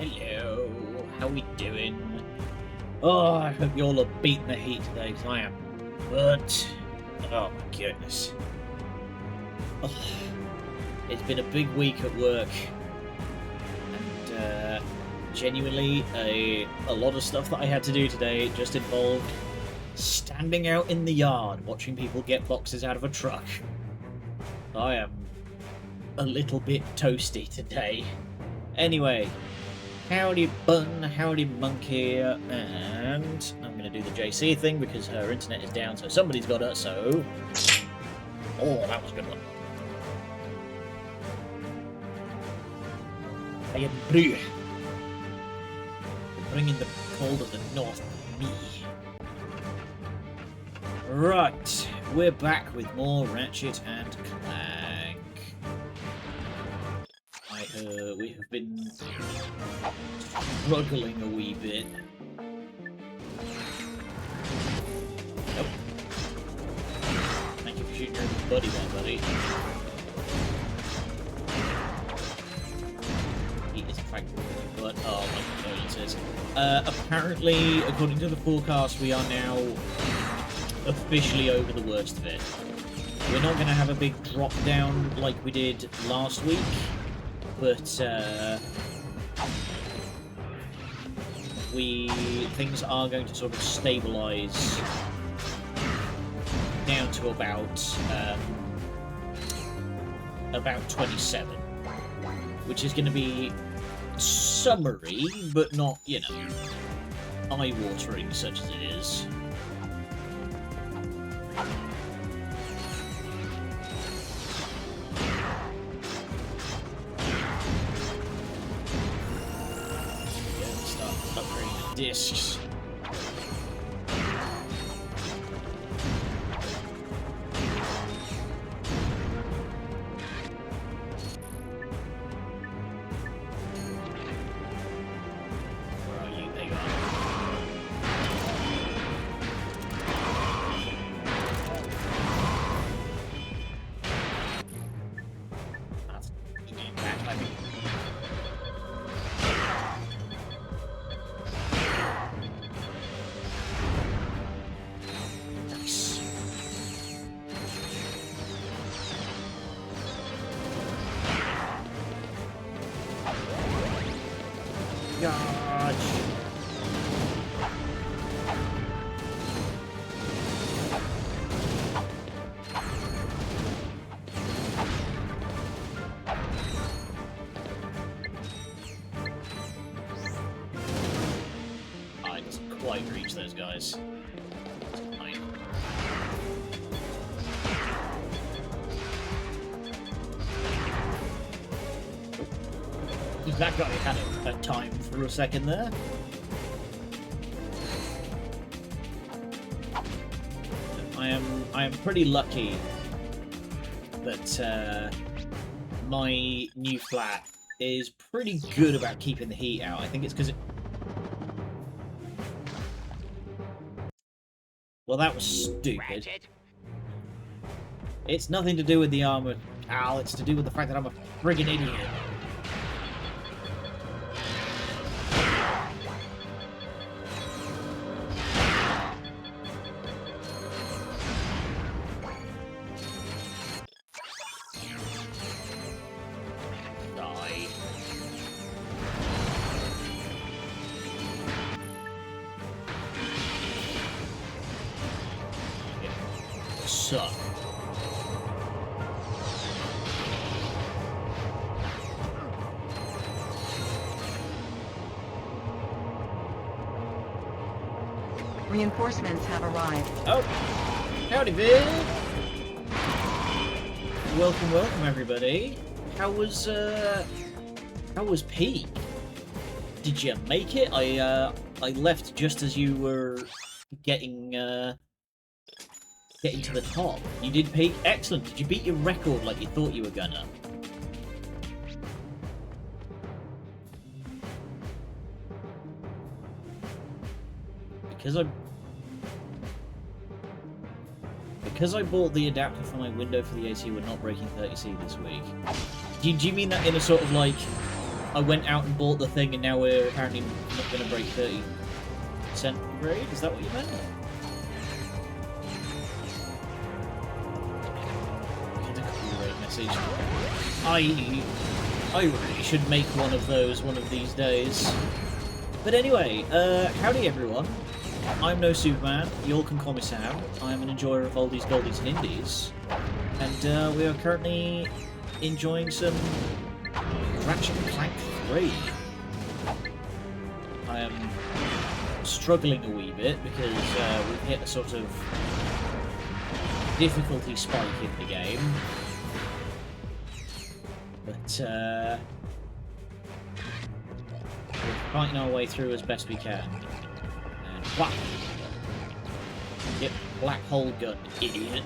Hello, how we doing? Oh, I hope you all are beating the heat today, because I am. But, oh my goodness. Oh, it's been a big week at work. And, genuinely, a lot of stuff that I had to do today just involved standing out in the yard, watching people get boxes out of a truck. I am a little bit toasty today. Anyway, howdy bun, howdy monkey, and I'm going to do the JC thing because her internet is down, so somebody's got her, so... Oh, that was a good one. I am Bru. Bringing the cold of the north with me. Right, we're back with more Ratchet and Clank. We have been struggling a wee bit. Nope. Thank you for shooting your buddy there, buddy. He is practically, but oh my condolences. Apparently, according to the forecast, we are now officially over the worst of it. We're not going to have a big drop down like we did last week, but things are going to sort of stabilise down to about 27, which is going to be summery, but not, you know, eye-watering such as it is. Discs. Where are you? There you are. That's backlighting. Gosh. I didn't quite reach those guys. That guy had a time for a second there. I am pretty lucky that my new flat is pretty good about keeping the heat out. I think it's because it... Well, that was stupid. Ratchet. It's nothing to do with the armor, Al. It's to do with the fact that I'm a friggin' idiot. Suck. Reinforcements have arrived. Oh, howdy, Viv. Welcome, everybody. How was Peak? Did you make it? I left just as you were getting to the top. You did peak. Excellent. Did you beat your record like you thought you were gonna? Because I bought the adapter for my window for the AC, we're not breaking 30C this week. Do you mean that in a sort of like I went out and bought the thing, and now we're apparently not going to break 30% grade? Is that what you meant? Get a cool rate message. I really should make one of those one of these days. But anyway, howdy everyone. I'm no Superman, you all can call me Sam. I'm an enjoyer of oldies, goldies and indies. And we are currently enjoying some Ratchet and Clank 3. I am struggling a wee bit because we've hit a sort of difficulty spike in the game. But we're fighting our way through as best we can. And whack! Yep, black hole gun, idiot.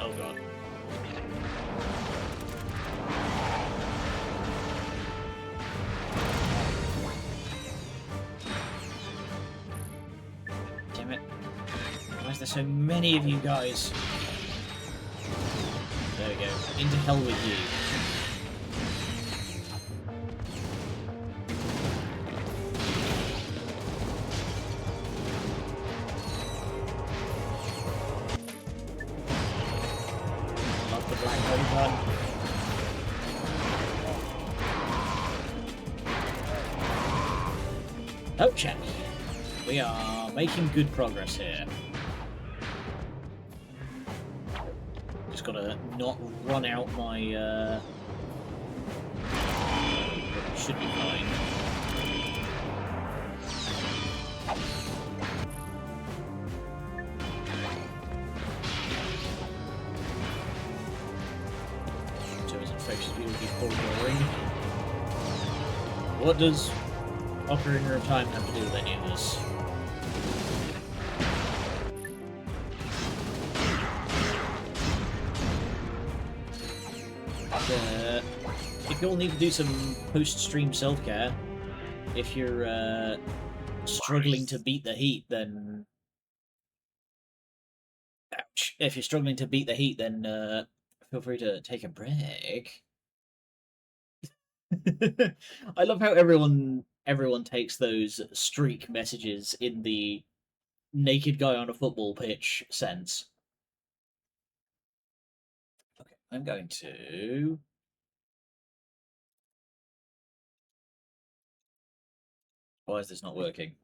Oh god. Damn it. Why is there so many of you guys? There we go. Into hell with you. Love the black hole gun. Okay. We are making good progress here. Just gotta not run out my, should be fine. So is infectious beauty boring? What does Ocarina of Time have to do with any of this? If you all need to do some post-stream self-care, if you're struggling to beat the heat, then... Ouch. If you're struggling to beat the heat, then feel free to take a break. I love how everyone takes those streak messages in the naked guy on a football pitch sense. Okay, I'm going to... Why is this not working?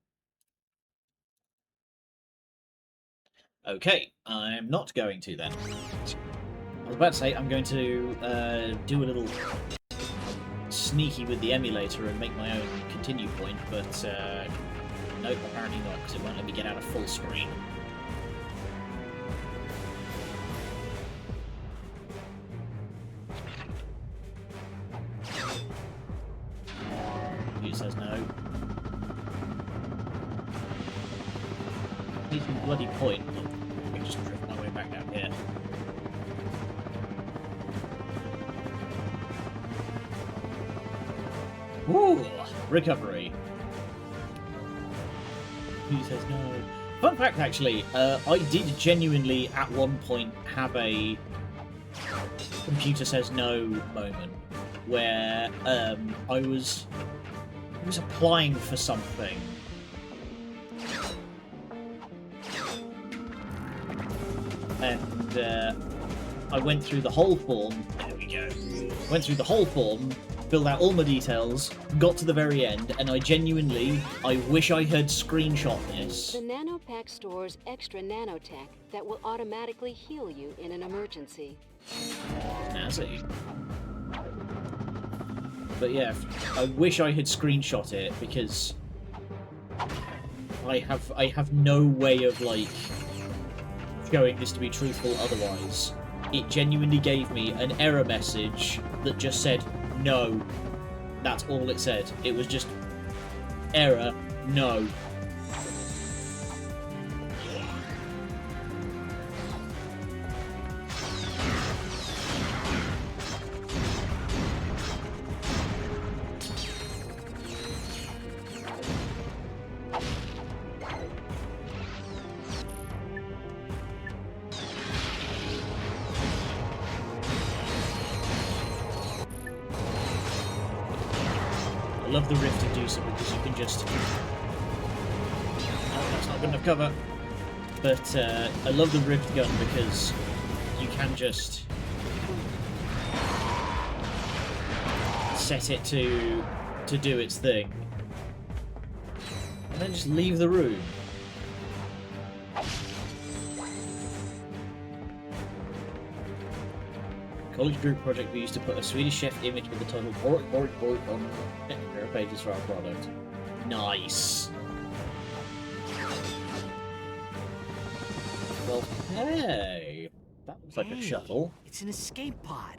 Okay, I'm not going to then. I was about to say I'm going to do a little sneaky with the emulator and make my own continue point, but nope, apparently not, because it won't let me get out of full screen. Who says no? Making bloody point. I can just drift my way back down here. Ooh, recovery. Who says no? Fun fact, actually, I did genuinely at one point have a computer says no moment where I was applying for something. And I went through the whole form. There we go. Went through the whole form, filled out all my details, got to the very end, and I wish I had screenshot this. The Nanopack stores extra nanotech that will automatically heal you in an emergency. Snazzy. But yeah, I wish I had screenshot it, because I have no way of, like, showing this to be truthful otherwise. It genuinely gave me an error message that just said no. That's all it said. It was just error, no. I love the Rift Inducer because you can just... Oh, that's not good enough cover. But I love the Rift Gun because you can just set it to do its thing. And then just leave the room. College group project, we used to put a Swedish chef image with the title "Pork on their pages for our product." Nice. Well, hey, that looks like a shuttle. It's an escape pod.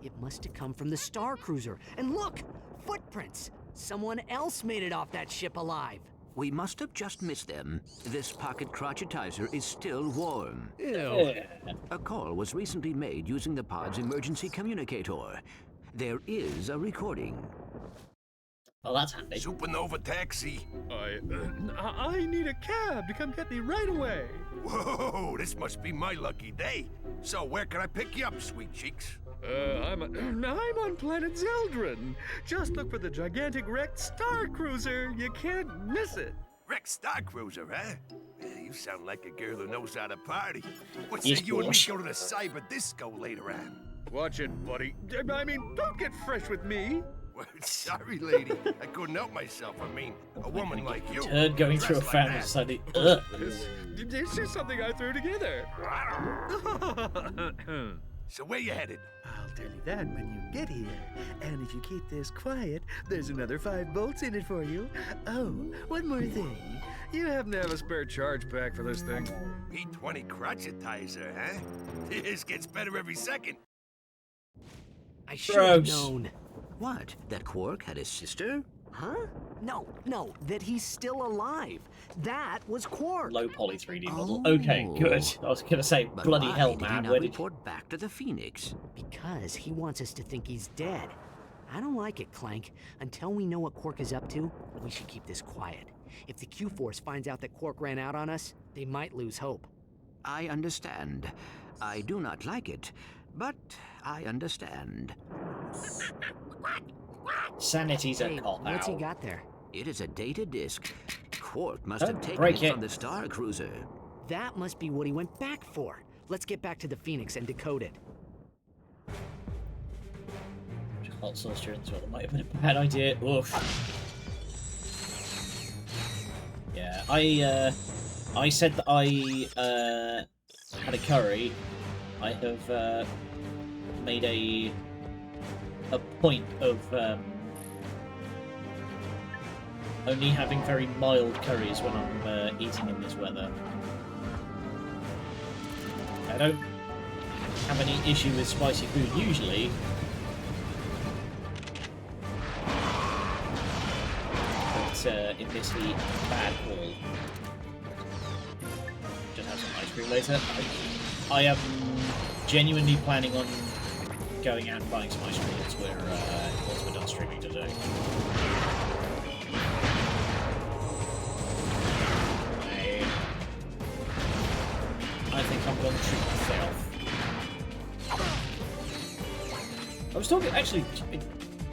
It must have come from the Star Cruiser. And look, footprints. Someone else made it off that ship alive. We must have just missed them. This pocket crotchetizer is still warm. Ew. A call was recently made using the pod's emergency communicator. There is a recording. Well, that's handy. Supernova taxi. I need a cab to come get me right away. Whoa, this must be my lucky day. So where can I pick you up, sweet cheeks? I'm on planet Zeldrin. Just look for the gigantic wrecked Star Cruiser. You can't miss it. Wrecked Star Cruiser, huh? You sound like a girl who knows how to party. What Yes, say you and me boss. go to the cyber disco later on? Watch it, buddy. I mean, don't get fresh with me. Well, sorry, lady. I couldn't help myself. I mean, a woman like you. Turd going through a dressed like fan that. decided, ugh. It's just something I threw together. So where you headed? I'll tell you that when you get here. And if you keep this quiet, there's another 5 bolts in it for you. Oh, one more thing. You happen to have a spare charge pack for this thing. P20 crotchetizer, huh? This gets better every second. I should have Gross. known. What? That Quark had a sister? Huh? No, that he's still alive. That was Quark. Low poly 3D model. Oh. Okay, good. I was gonna say, But bloody why hell, did he man. not Where did report back to the Phoenix? Because he wants us to think he's dead. I don't like it, Clank. Until we know what Quark is up to, we should keep this quiet. If the Q-Force finds out that Quark ran out on us, they might lose hope. I understand. I do not like it, but I understand. Sanity's a Hey, cop what's he out. got there? It is a data disk. Quark must have Don't taken break it it. from the Star Cruiser. That must be what he went back for. Let's get back to the Phoenix and decode it. Just hot sauce during as well. That might have been a bad idea. Oof. Yeah, I said that I had a curry. I have made a point of only having very mild curries when I'm eating in this weather. I don't have any issue with spicy food usually. But in this heat, bad call. Just have some ice cream later. I am genuinely planning on going out and buying some ice cream once we're done streaming today. I think I'm going to treat myself. I was talking, actually,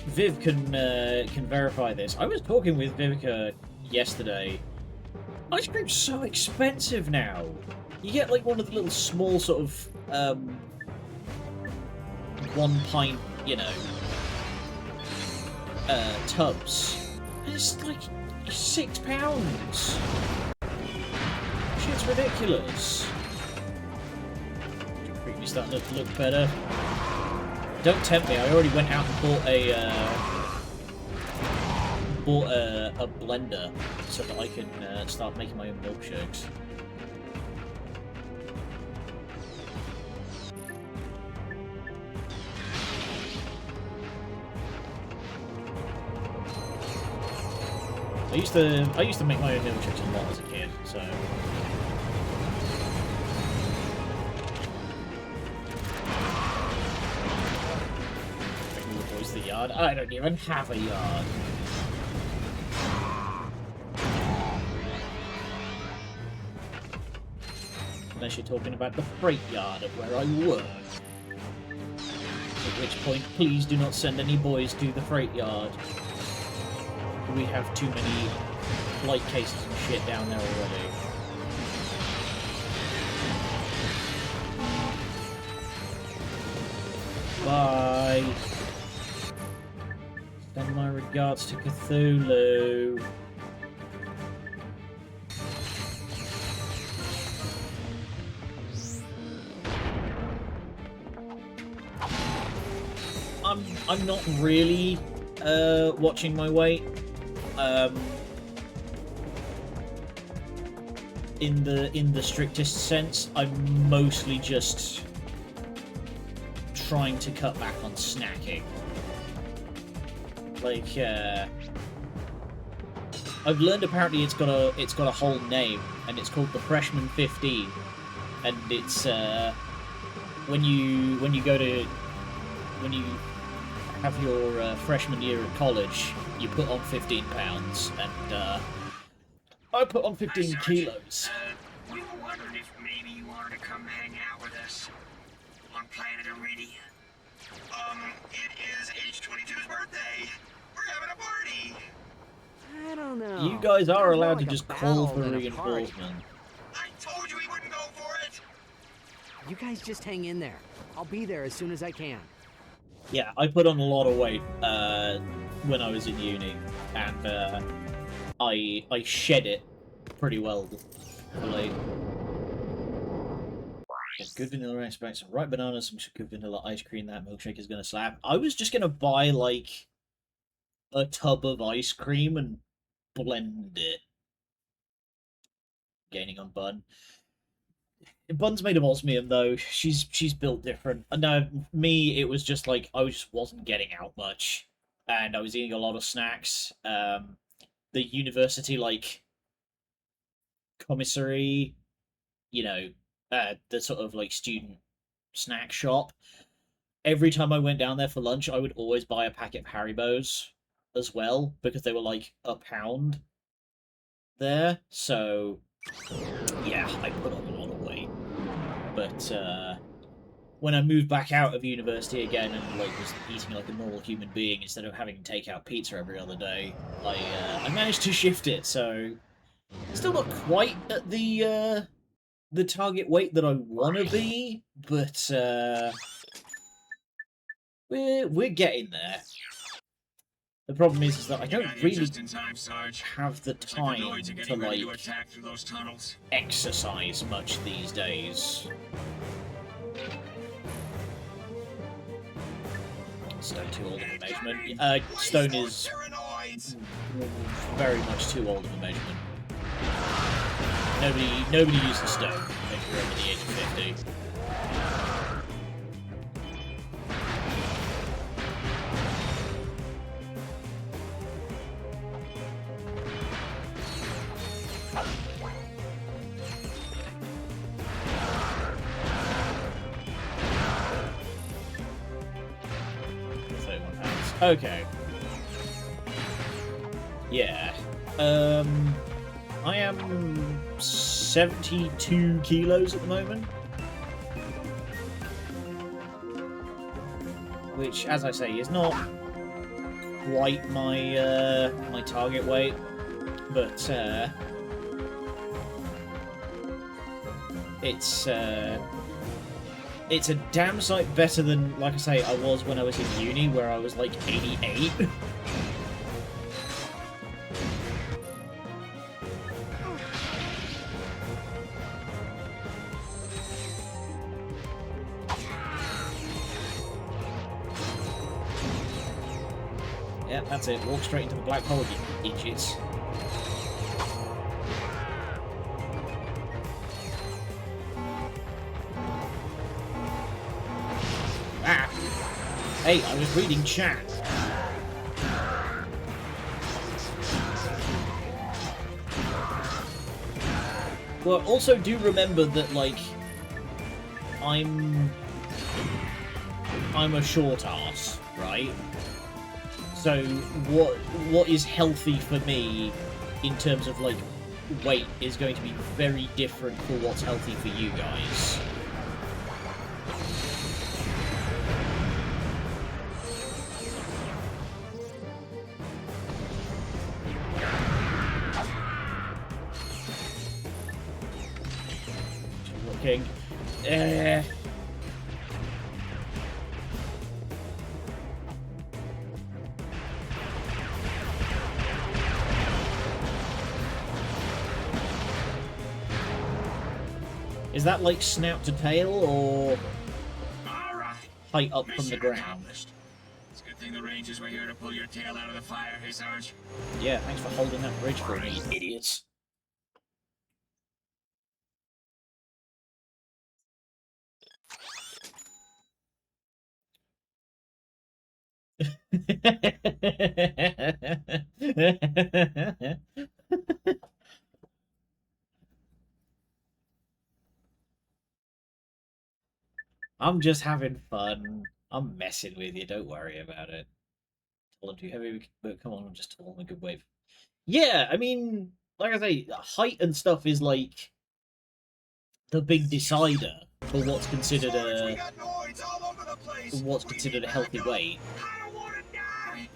Viv can verify this. I was talking with Vivica yesterday. Ice cream's so expensive now. You get like one of the little small sort of 1 pint, you know, tubs. And it's like £6. Shit's ridiculous. You're starting to look better. Don't tempt me. I already went out and bought a blender so that I can start making my own milkshakes. I used to make my own milkshakes a lot as a kid, so. The yard. I don't even have a yard. Unless you're talking about the freight yard of where I work. At which point, please do not send any boys to the freight yard. We have too many light cases and shit down there already. Bye. Send my regards to Cthulhu. I'm not really watching my weight. In the strictest sense, I'm mostly just trying to cut back on snacking. Like, I've learned apparently it's got a whole name, and it's called the Freshman 15, and it's when you have your freshman year at college, you put on 15 pounds, and I put on 15 kilos. We were wondering if maybe you wanted to come hang out with us on planet Iridian. It is H22's birthday. We're having a party. I don't know. You guys are Sounds allowed more to like a just call battle for than a party. reinforcement. I told you we wouldn't go for it. You guys just hang in there. I'll be there as soon as I can. Yeah, I put on a lot of weight when I was in uni, and I shed it pretty well. Like, good vanilla extracts, some ripe bananas, some good vanilla ice cream. That milkshake is gonna slap. I was just gonna buy like a tub of ice cream and blend it. Gaining on Bun. Bun's made of osmium though. She's built different. No, me, it was just like I just wasn't getting out much, and I was eating a lot of snacks. The university like commissary, you know, the sort of like student snack shop. Every time I went down there for lunch, I would always buy a packet of Haribos as well because they were like £1 there. So yeah, I put on a lot of weight. But when I moved back out of university again and like was eating like a normal human being instead of having to take out pizza every other day, I managed to shift it. So still not quite at the target weight that I want to be, but we're getting there. The problem is that I don't really have the time to like exercise much these days. Stone too old of a measurement. Stone is very much too old of a measurement. Nobody uses stone if you're over the age of 50. Okay. Yeah. I am 72 kilos at the moment. Which, as I say, is not quite my my target weight, but it's a damn sight better than, like I say, I was when I was in uni, where I was like 88. Yeah, that's it. Walk straight into the black hole, you idiots. Ah! Hey, I was reading chat. Well, also do remember that, like, I'm a short ass, right? So what is healthy for me in terms of like weight is going to be very different for what's healthy for you guys. King. Is that like snout to tail or Alright. height up from the Mission ground? accomplished. It's a good thing the Rangers were here to pull your tail out of the fire, hey, Sarge? Yeah, thanks for holding that bridge for me, idiots. I'm just having fun. I'm messing with you. Don't worry about it. Told him too heavy, but come on, just told him a good wave. Yeah, I mean, like I say, height and stuff is like the big decider for what's considered Sarge, we a got noise all over the place. what's We considered need a healthy backup. weight. I don't want to die.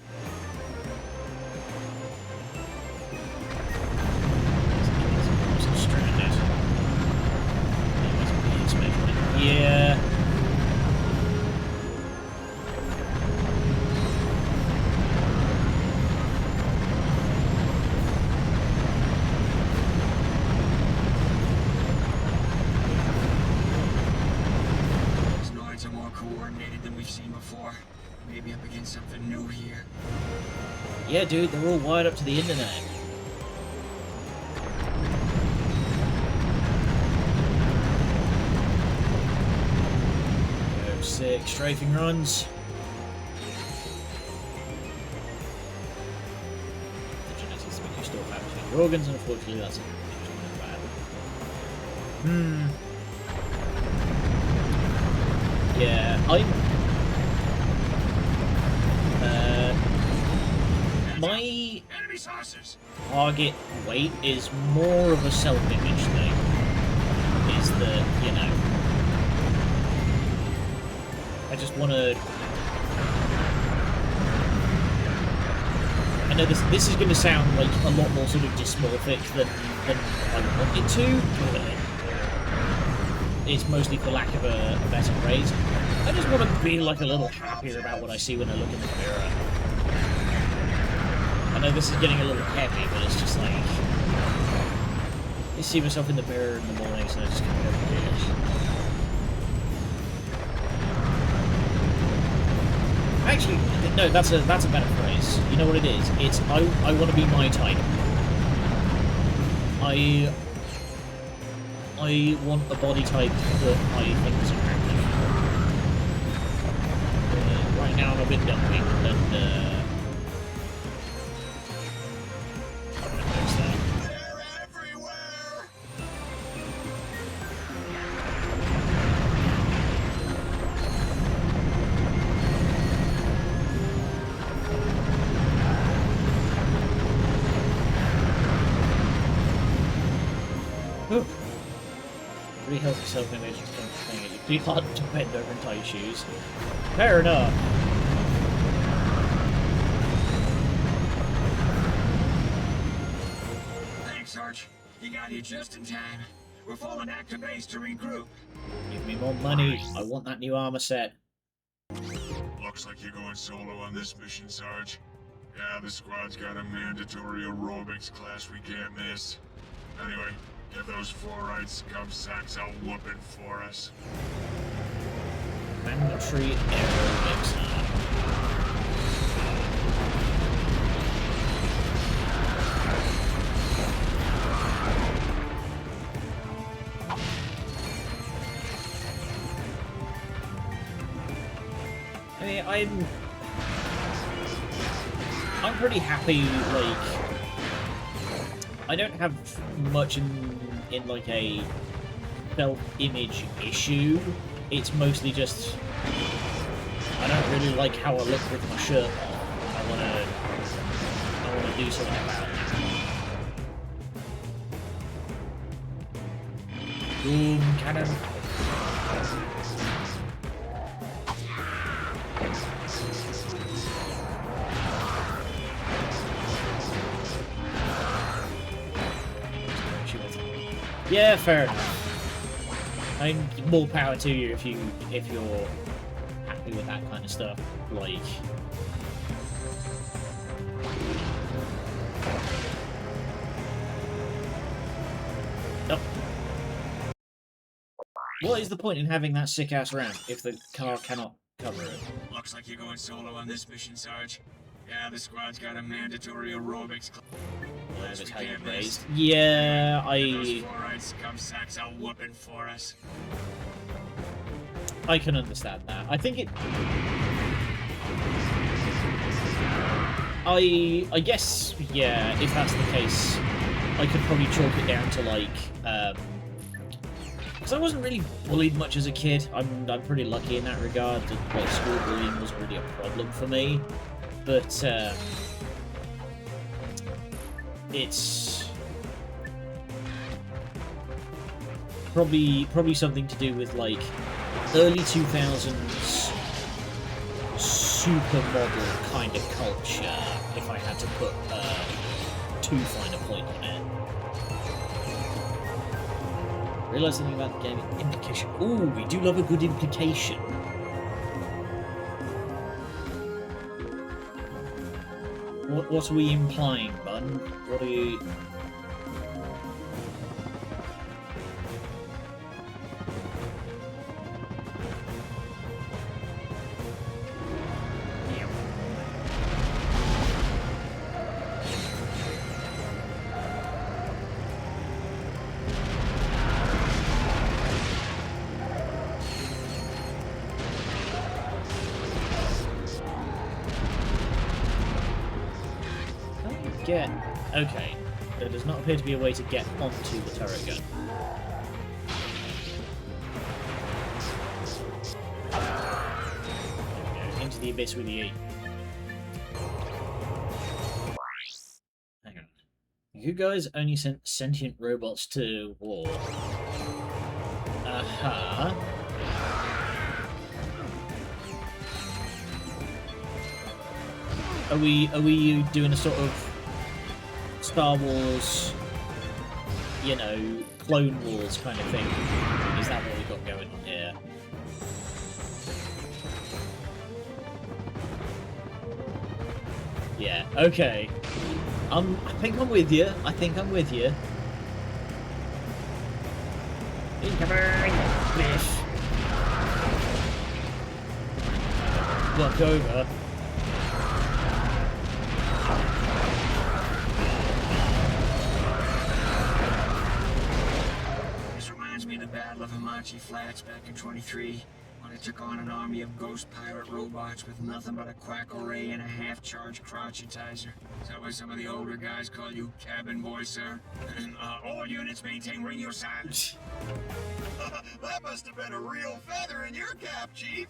Yeah. These noids are more coordinated than we've seen before. Maybe up against something new here. Yeah, dude, they're all wired up to the internet. Oh, sick. Strafing runs. The genetics make you store fat between your organs, and unfortunately that's bad. Yeah, my Enemy saucers. target weight is more of a self-image thing. Is that, you know, I just want to. I know this is going to sound like a lot more sort of dysmorphic than I want it to, but it's mostly for lack of a better phrase. I just want to be like a little happier about what I see when I look in the mirror. I know this is getting a little heavy, but it's just like I see myself in the mirror in the morning, so I just kind of go, yeah. Actually, no, that's a better phrase. You know what it is? It's I want to be my type. I want a body type that I think is attractive. Right now I'm a bit dumpy, and They're everywhere. Whew. Really healthy self-image is kind of thing. It'd be hard to bend over in tight shoes. Fair enough. Thanks, Sarge. You got here just in time. We're falling back to base to regroup. Give me more money. I want that new armor set. Looks like you're going solo on this mission, Sarge. Yeah, the squad's got a mandatory aerobics class we can't miss. Anyway, get those four-eyed scum sacks out whooping for us. Mandatory aerobics. I mean, I'm pretty happy. Like, I don't have much in like a self-image issue. It's mostly just I don't really like how I look with my shirt on. I wanna do something about it. Boom, cannon. Yeah, fair enough. And more power to you if you're happy with that kind of stuff. Like, oh. What is the point in having that sick ass ramp if the car cannot cover it? Looks like you're going solo on this mission, Sarge. Yeah, the squad's got a mandatory aerobics class. That's We how you can't raised. miss. Yeah, Those I fluoride scum sacks are whooping for us. can understand that. I think it. I guess, yeah, if that's the case, I could probably chalk it down to like, because I wasn't really bullied much as a kid. I'm pretty lucky in that regard. Like, school bullying wasn't really a problem for me, but it's probably something to do with like early 2000s supermodel kind of culture, if I had to put too fine a point on it. Realise something about the game. Implication. Ooh, we do love a good implication. What are we implying, Bun? What are you... Get... Okay. There does not appear to be a way to get onto the turret gun. There we go. Into the abyss with the E. Hang on. You guys only sent sentient robots to war. Aha. Are we doing a sort of Star Wars, you know, Clone Wars kind of thing? Is that what we've got going on here? Yeah, okay. I think I'm with you. I think I'm with you. Incoming! Biff! Look over. Battle of Hamachi Flats back in 23, when it took on an army of ghost pirate robots with nothing but a quack array and a half-charged crotchetizer. Is that why some of the older guys call you cabin boy, sir? All units maintain radio silence. That must have been a real feather in your cap, Chief.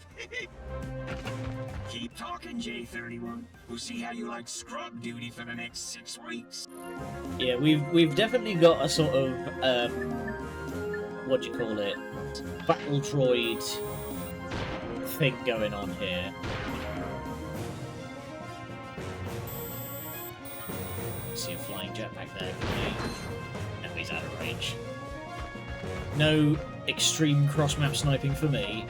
Keep talking, J31. We'll see how you like scrub duty for the next 6 weeks. Yeah, we've definitely got a sort of what do you call it? Battle droid thing going on here. See a flying jetpack there for me. No, he's out of range. No extreme cross-map sniping for me.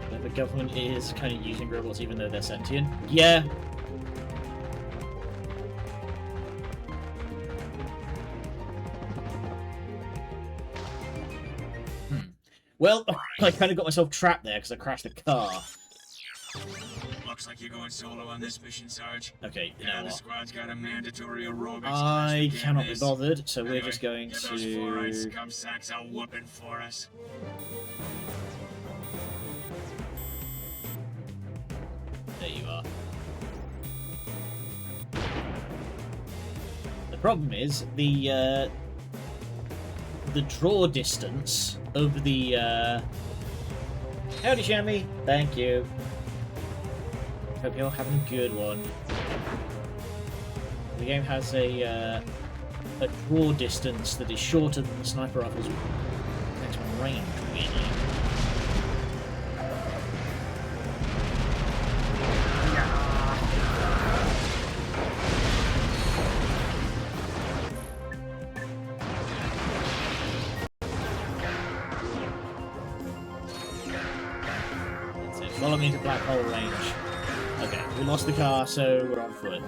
But the government is kind of using robots even though they're sentient. Yeah. Well, I kind of got myself trapped there because I crashed the car. Looks like you're going solo on this mission, Sarge. Okay, you Yeah, know the what? squad's got a mandatory aerobics class. I We can't cannot be miss. bothered, so Anyway, we're just going get those fluoride to... scum sacks out whooping for us. There you are. The problem is, the draw distance of the, Howdy, Shammy! Thank you. Hope you're having a good one. The game has a draw distance that is shorter than the sniper rifle's maximum range, weirdly. Follow me to black hole range. Okay, we lost the car, so we're on foot.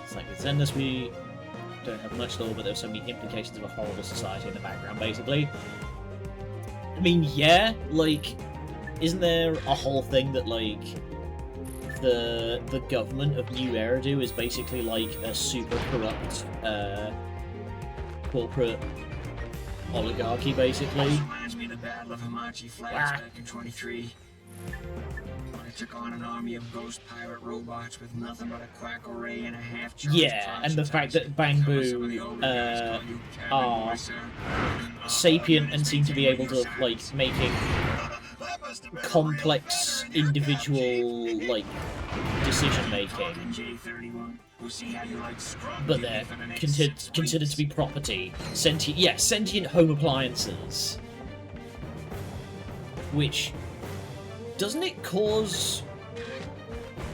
It's like with Xendus, we don't have much lore, but there's so many implications of a horrible society in the background, basically. I mean, yeah, like, isn't there a whole thing that, like, the government of New Eridu is basically like a super corrupt corporate oligarchy, basically? Reminds me of the Battle of Hamachi Flats back in 23. When it took on an army of ghost pirate robots with nothing but a quack array and a half-charged Yeah, and the fact that Bangbu are sapient and seem to be able to, like, making complex individual, like, decision-making. But they're considered to be property. Sentient home appliances. Which... doesn't it cause...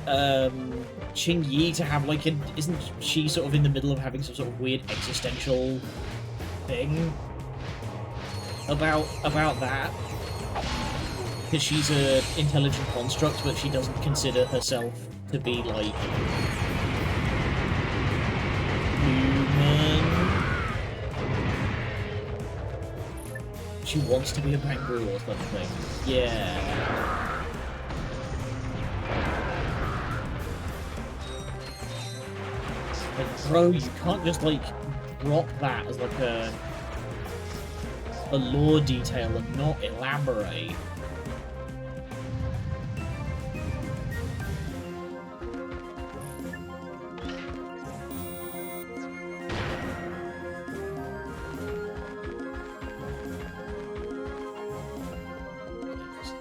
Qing Yi to have, like, isn't she sort of in the middle of having some sort of weird existential thing about that? Because she's an intelligent construct, but she doesn't consider herself to be, like, human. She wants to be a Bangru or something. Yeah. Like, bro, you can't just, like, drop that as, like, a lore detail and not elaborate.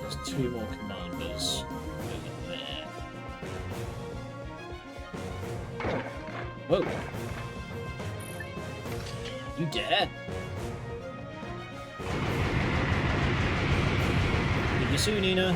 There's two more commanders over there. Whoa. You dare? See you soon, Nina.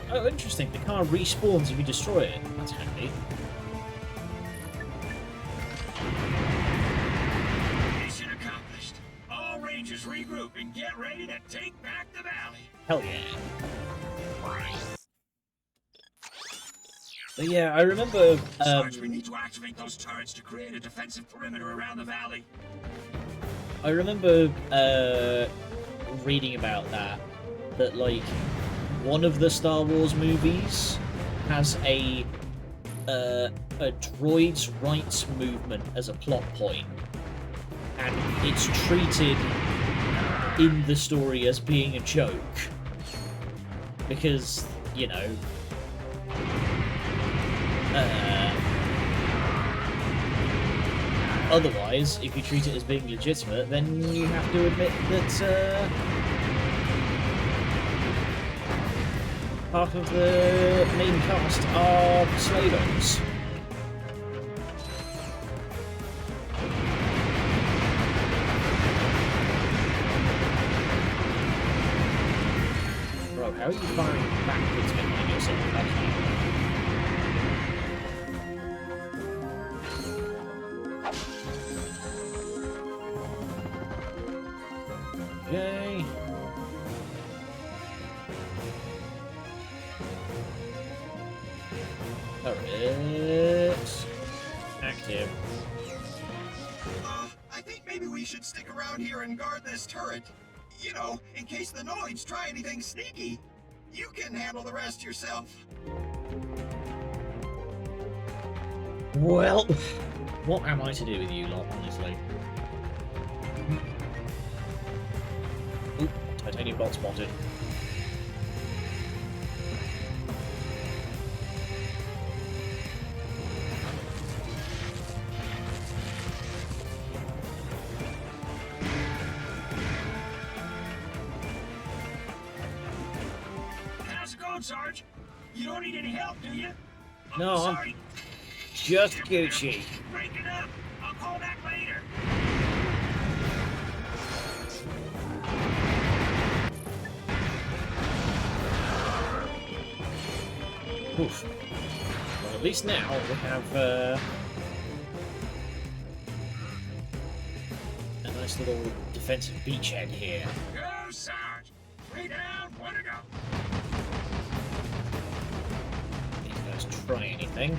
Oh, interesting. The car respawns if you destroy it. That's handy. Mission accomplished. All Rangers regroup and get ready to take back the valley. Hell yeah. But yeah, I remember... Sarge, we need to activate those turrets to create a defensive perimeter around the valley. I remember reading about that, like, one of the Star Wars movies has a droid's rights movement as a plot point, and it's treated in the story as being a joke, because, you know, otherwise, if you treat it as being legitimate, then you have to admit that half of the main cast are slave owners. Bro, how are you firing backwards behind yourself? Yay! Turret active. I think maybe we should stick around here and guard this turret. You know, in case the Noids try anything sneaky. You can handle the rest yourself. Well, what am I to do with you lot, honestly? Oop, titanium bot spotted. on, Sarge. You don't need any help, do you? Oh, No, I'm sorry. just Gucci. Breaking up. I'll call back later. Oof. Well, at least now we have a nice little defensive beachhead here. Go, Sarge. 3 down, 1 to go. These guys try anything.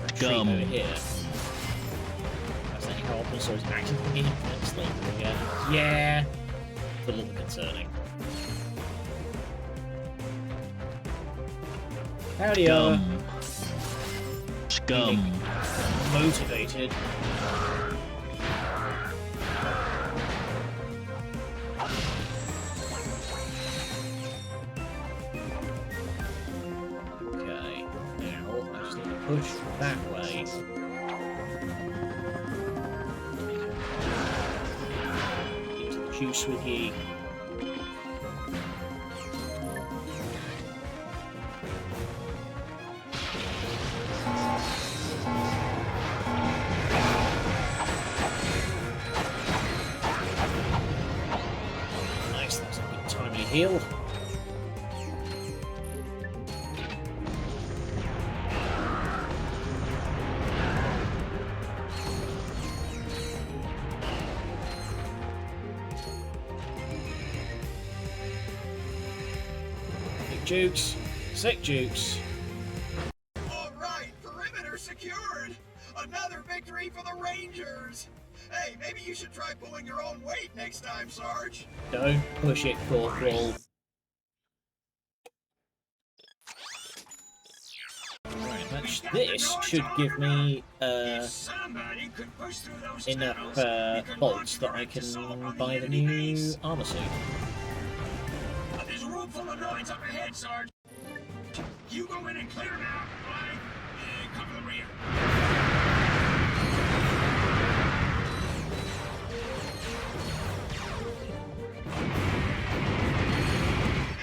Retreat Gum. over here. That's any help, so it's actively intensely. Yeah. It's a little concerning. Howdy, Scum. Scum. motivated. Okay, now I just need to push that way. Into the juice with ye. Nice, that's a good timely heal. Big jukes, sick jukes. All right, perimeter secured. Another victory for the Rangers. Hey, maybe you should try pulling your own weight next time, Sarge. Don't push it, Corporal. Right, this should give me Somebody could push through those enough tunnels. We could bolts launch that I direct assault can on buy the enemy new base. armor suit. There's a room full of noise up ahead, Sarge. You go in and clear them out. I cover the rear.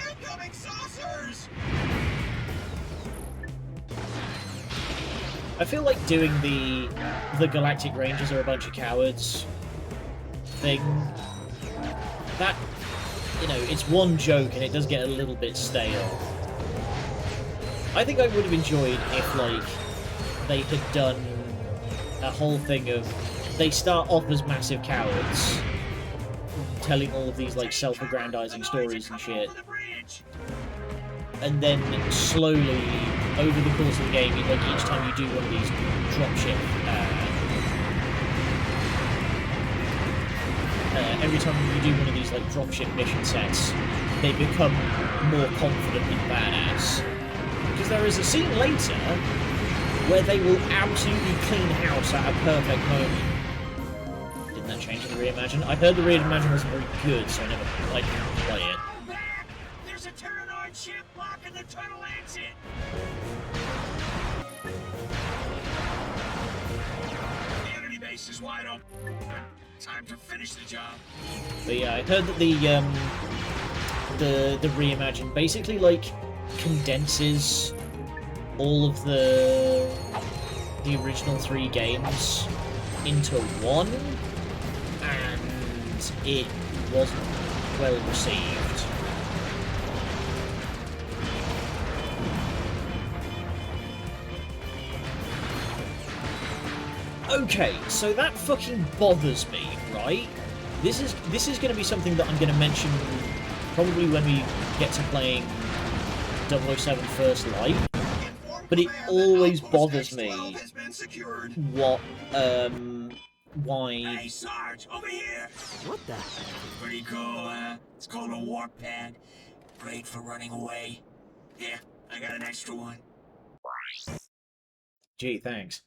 Incoming saucers! I feel like doing the Galactic Rangers are a bunch of cowards thing. That, you know, it's one joke and it does get a little bit stale. I think I would have enjoyed if, like, they had done a whole thing of they start off as massive cowards, telling all of these, like, self-aggrandizing stories and shit, and then slowly, over the course of the game, like, each time you do one of these dropship, every time you do one of these, like, dropship mission sets, they become more confident and badass. Because there is a scene later where they will absolutely clean house at a perfect moment. Didn't that change in the reimagine? I heard the reimagine wasn't very good, so I didn't play it. Back! There's a Terranoid ship blocking the tunnel exit! The enemy base is wide open. Time to finish the job. But yeah, I heard that the reimagine basically, like, condenses all of the original 3 games into one, and it wasn't well received. Okay, so that fucking bothers me, right? This is going to be something that I'm going to mention probably when we get to playing 007 First Light, but it always bothers me what, why... Hey, Sarge, over here! What the? Pretty cool, It's called a warp pad. Great for running away. Yeah, I got an extra one. Gee, thanks.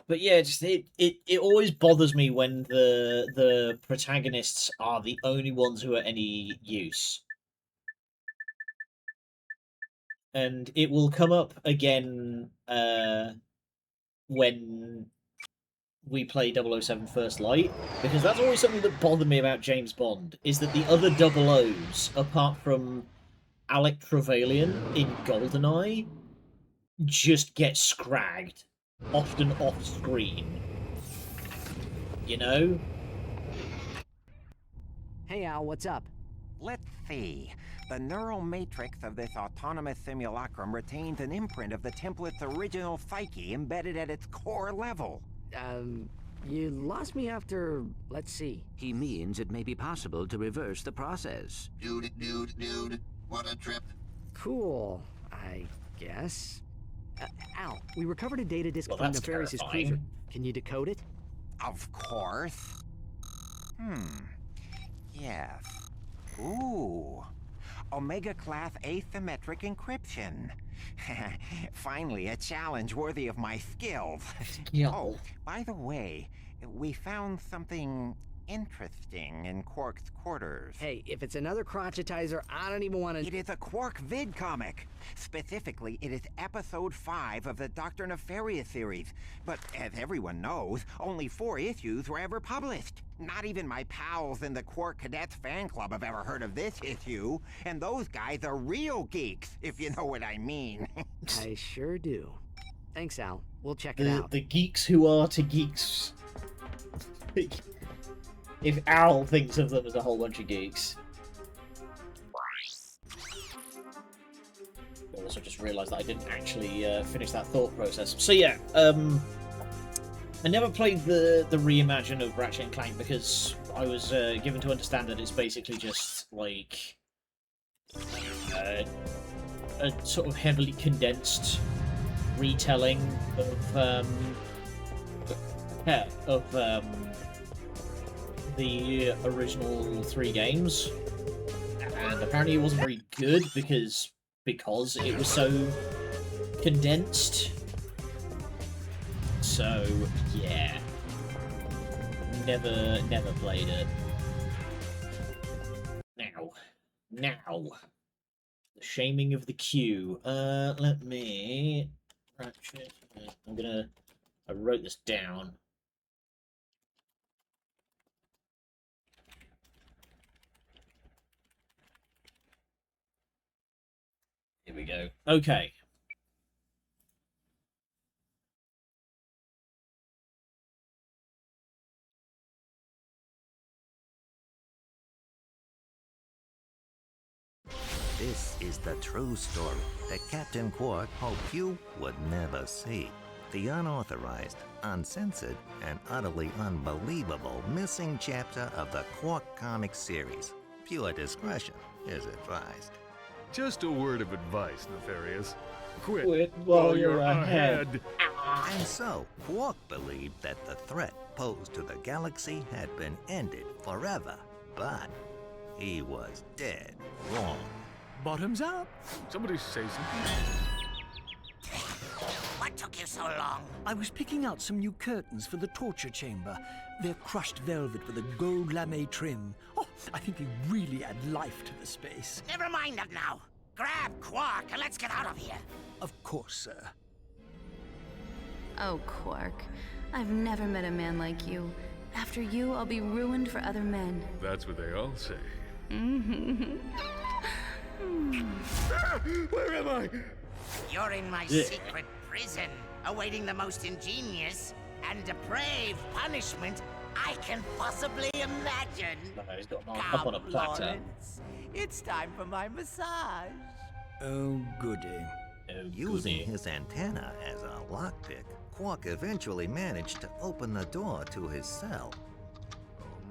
But yeah, just it always bothers me when the protagonists are the only ones who are any use. And it will come up again when we play 007 First Light, because that's always something that bothered me about James Bond, is that the other 00s, apart from Alec Trevelyan in GoldenEye, just get scragged, often off-screen. You know? Hey Al, what's up? Let's see. The neural matrix of this autonomous simulacrum retains an imprint of the template's original psyche embedded at its core level. You lost me after, let's see. He means it may be possible to reverse the process. Dude, what a trip. Cool, I guess. Al, we recovered a data disk Well, from that's Nefarious's terrifying. cruiser. Can you decode it? Of course. Yes. Ooh. Omega-class asymmetric encryption. Finally, a challenge worthy of my skills. Yeah. Oh, by the way, we found something interesting in Quark's quarters. Hey, if it's another crotchetizer, I don't even want to... It is a Quark vid comic. Specifically, it is episode 5 of the Dr. Nefarious series. But as everyone knows, only 4 issues were ever published. Not even my pals in the Quark Cadets fan club have ever heard of this issue. And those guys are real geeks, if you know what I mean. I sure do. Thanks, Al. We'll check it out. The geeks who are to geeks. If Al thinks of them as a whole bunch of geeks. I also just realised that I didn't actually finish that thought process. So yeah, I never played the reimagine of Ratchet and Clank because I was given to understand that it's basically just like a sort of heavily condensed retelling of the original 3 games, and apparently it wasn't very good because it was so condensed. So yeah, never played it. Now, the shaming of the queue. Let me Ratchet. I wrote this down. Here we go. Okay. This is the true story that Captain Quark hoped you would never see. The unauthorized, uncensored, and utterly unbelievable missing chapter of the Quark comic series. Pure discretion is advised. Just a word of advice, Nefarious. Quit while you're ahead. And so, Quark believed that the threat posed to the galaxy had been ended forever, but he was dead wrong. Bottoms up. Somebody say something. What took you so long? I was picking out some new curtains for the torture chamber. They're crushed velvet with a gold lame trim. Oh, I think they really add life to the space. Never mind them now. Grab Quark and let's get out of here. Of course, sir. Oh, Quark. I've never met a man like you. After you, I'll be ruined for other men. That's what they all say. Where am I? You're in my secret prison, awaiting the most ingenious and depraved punishment I can possibly imagine. He's got up on a platter. Lawrence, it's time for my massage. Oh, goody. Using his antenna as a lockpick, Quark eventually managed to open the door to his cell.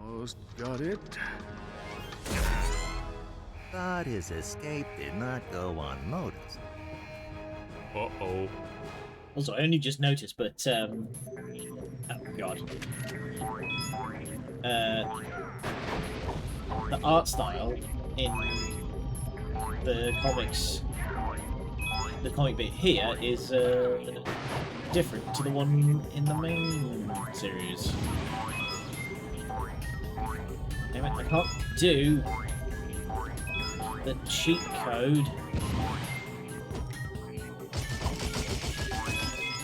Almost got it. But his escape did not go unnoticed. Uh-oh. Also, I only just noticed, but, oh god. The art style in the comics, the comic bit here is, different to the one in the main series. Damn it, I can't do the cheat code.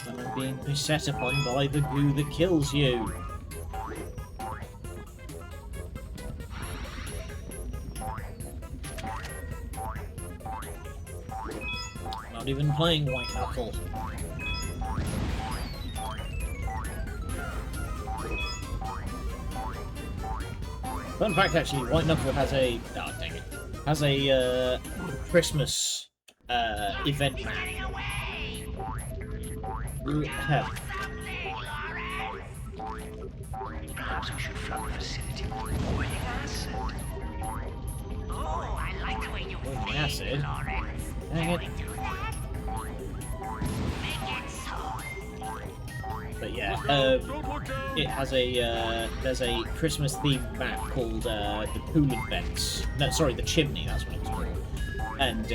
I'm being beset upon by the goo that kills you. Not even playing White Apple. Fun fact, actually, White Knuckle has a... oh, dang it. Has a, Christmas, event map. Perhaps we should flood the facility with boiling acid. Oh, I like the way you Boiling acid? Lawrence. Dang it. Can we do that? Make it so. But yeah, it has a, there's a Christmas themed map called, the Coolant Vents. No, sorry, the Chimney, that's what it's called. And,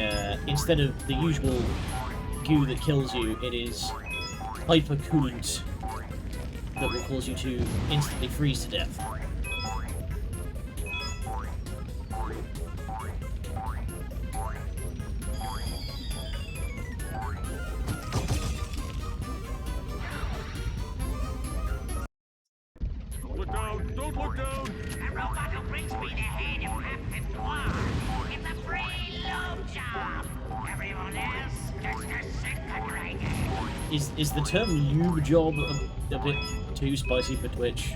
instead of the usual goo that kills you, it is hyper coolant that will cause you to instantly freeze to death. Look down! Don't look down! The robot who brings me the head of Captain Quark. It's a free load job. Everyone else gets the second rating. Is the term lube job a bit too spicy for Twitch?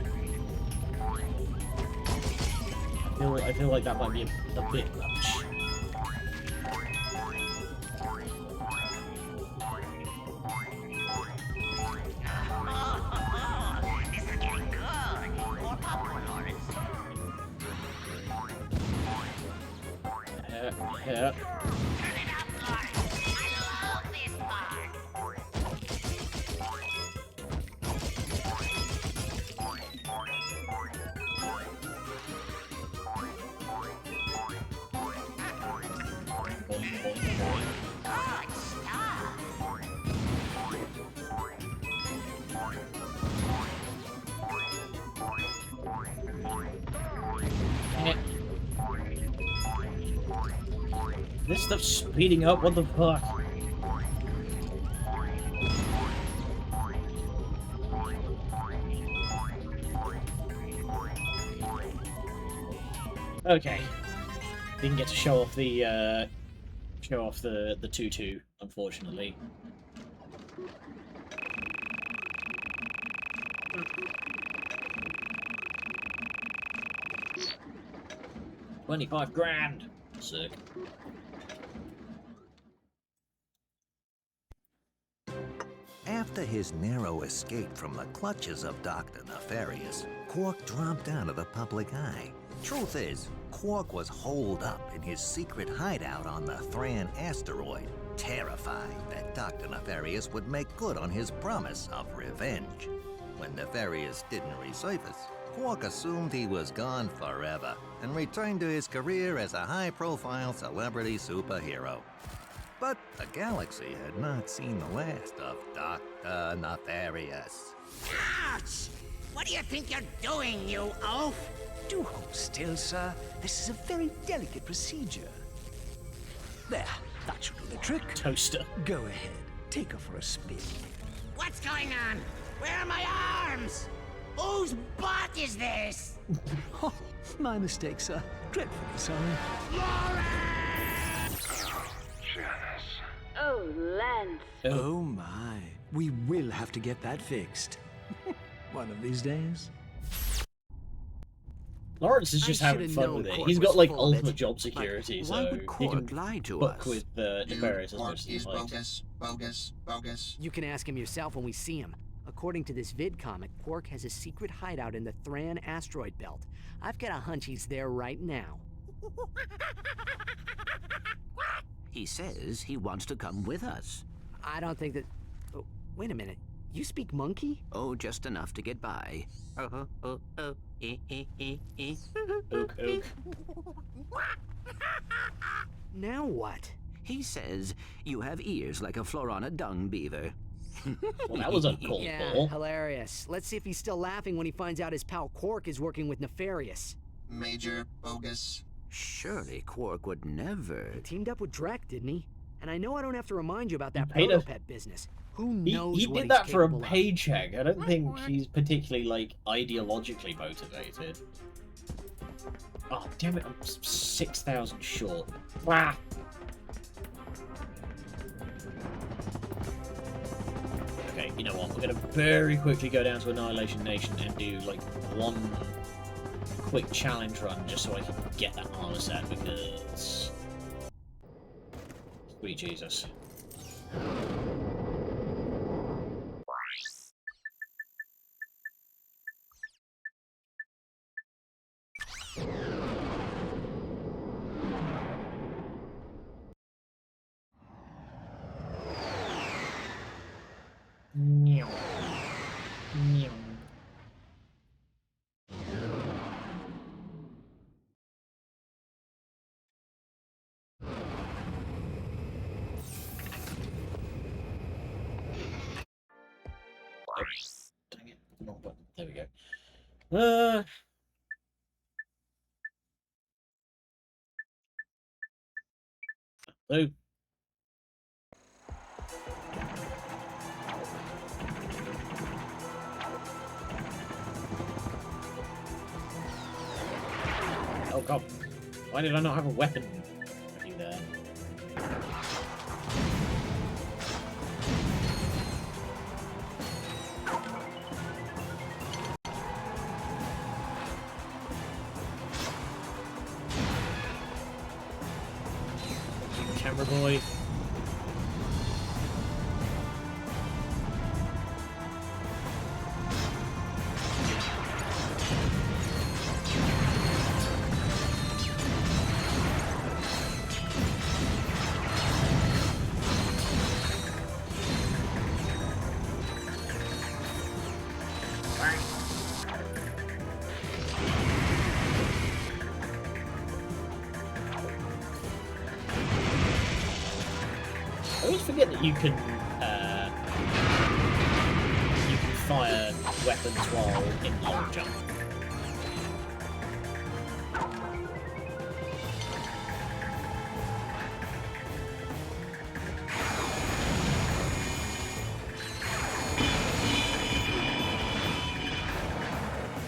I feel like that might be a bit much. This is getting good. More popcorn, Lawrence. Yeah. Turn it up, Lawrence. I love this part. Good stuff. This stuff's speeding up, what the fuck? Okay. Didn't get to show off the tutu, unfortunately. $25 grand. Sick. After his narrow escape from the clutches of Dr. Nefarious, Quark dropped out of the public eye. Truth is, Quark was holed up in his secret hideout on the Thran asteroid, terrified that Dr. Nefarious would make good on his promise of revenge. When Nefarious didn't resurface, Quark assumed he was gone forever and returned to his career as a high-profile celebrity superhero. But the galaxy had not seen the last of Dr. Nefarious. Ouch! What do you think you're doing, you oaf? Do hold still, sir. This is a very delicate procedure. There, that should do the trick. Toaster. Go ahead, take her for a spin. What's going on? Where are my arms? Whose butt is this? Oh, my mistake, sir. Dreadfully sorry. Oh, Lance. Oh my. We will have to get that fixed. One of these days. Lawrence is just having fun with it. He's got like ultimate job security, Why so would he Quark can lie to book us? with Nefarious as much as he Is likes. bogus, bogus, bogus. You can ask him yourself when we see him. According to this vid comic, Quark has a secret hideout in the Thran asteroid belt. I've got a hunch he's there right now. He says he wants to come with us. I don't think that... Oh, wait a minute. You speak monkey? Oh, just enough to get by. Oak, oak. Now what? He says you have ears like a Florana dung beaver. Well, that was uncalled Yeah, for. hilarious. Let's see if he's still laughing when he finds out his pal Quark is working with Nefarious. Major bogus. Surely Quark would never. He teamed up with Drek, didn't he? And I know I don't have to remind you about that paid a- protopet business. Who knows He what did he's that for a capable of. paycheck. I don't think he's particularly, like, ideologically motivated. Oh, damn it, I'm 6,000 short. Wow. Okay, you know what? We're gonna very quickly go down to Annihilation Nation and do, like, one quick challenge run just so I can get that armor set, because... Sweet Jesus. Meow. Meow. Dang it. Wrong button. There we go. Oh. Oh god. Why did I not have a weapon ready there? Camera boy. I always forget that you can fire weapons while in long jump.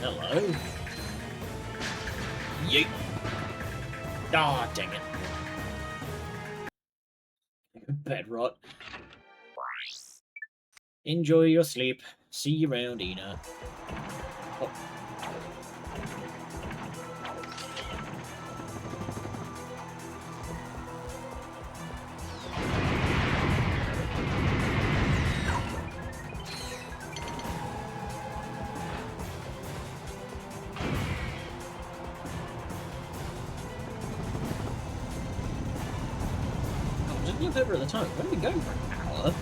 Hello. Yeet. Ah, dang it. Bed rot. Enjoy your sleep. See you round, Ina. Oh. Just look over at the time. When are we going for an hour?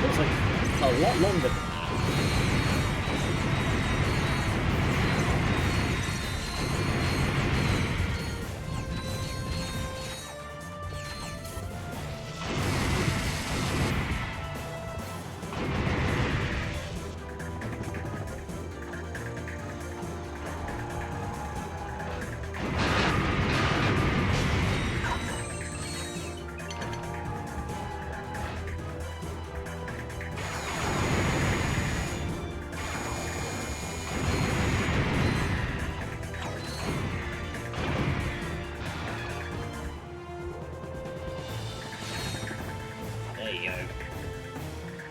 Feels like a lot longer than that.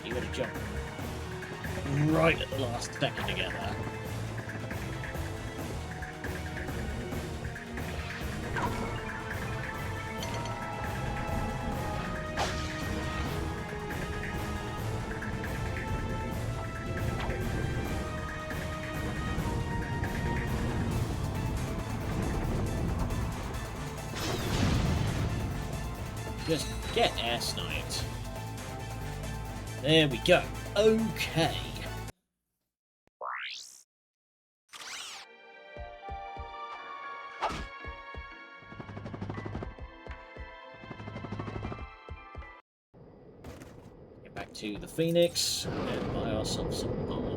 You gotta jump right at the last second to get there. Just get air sniped. There we go. Okay. Get back to the Phoenix and buy ourselves some armor.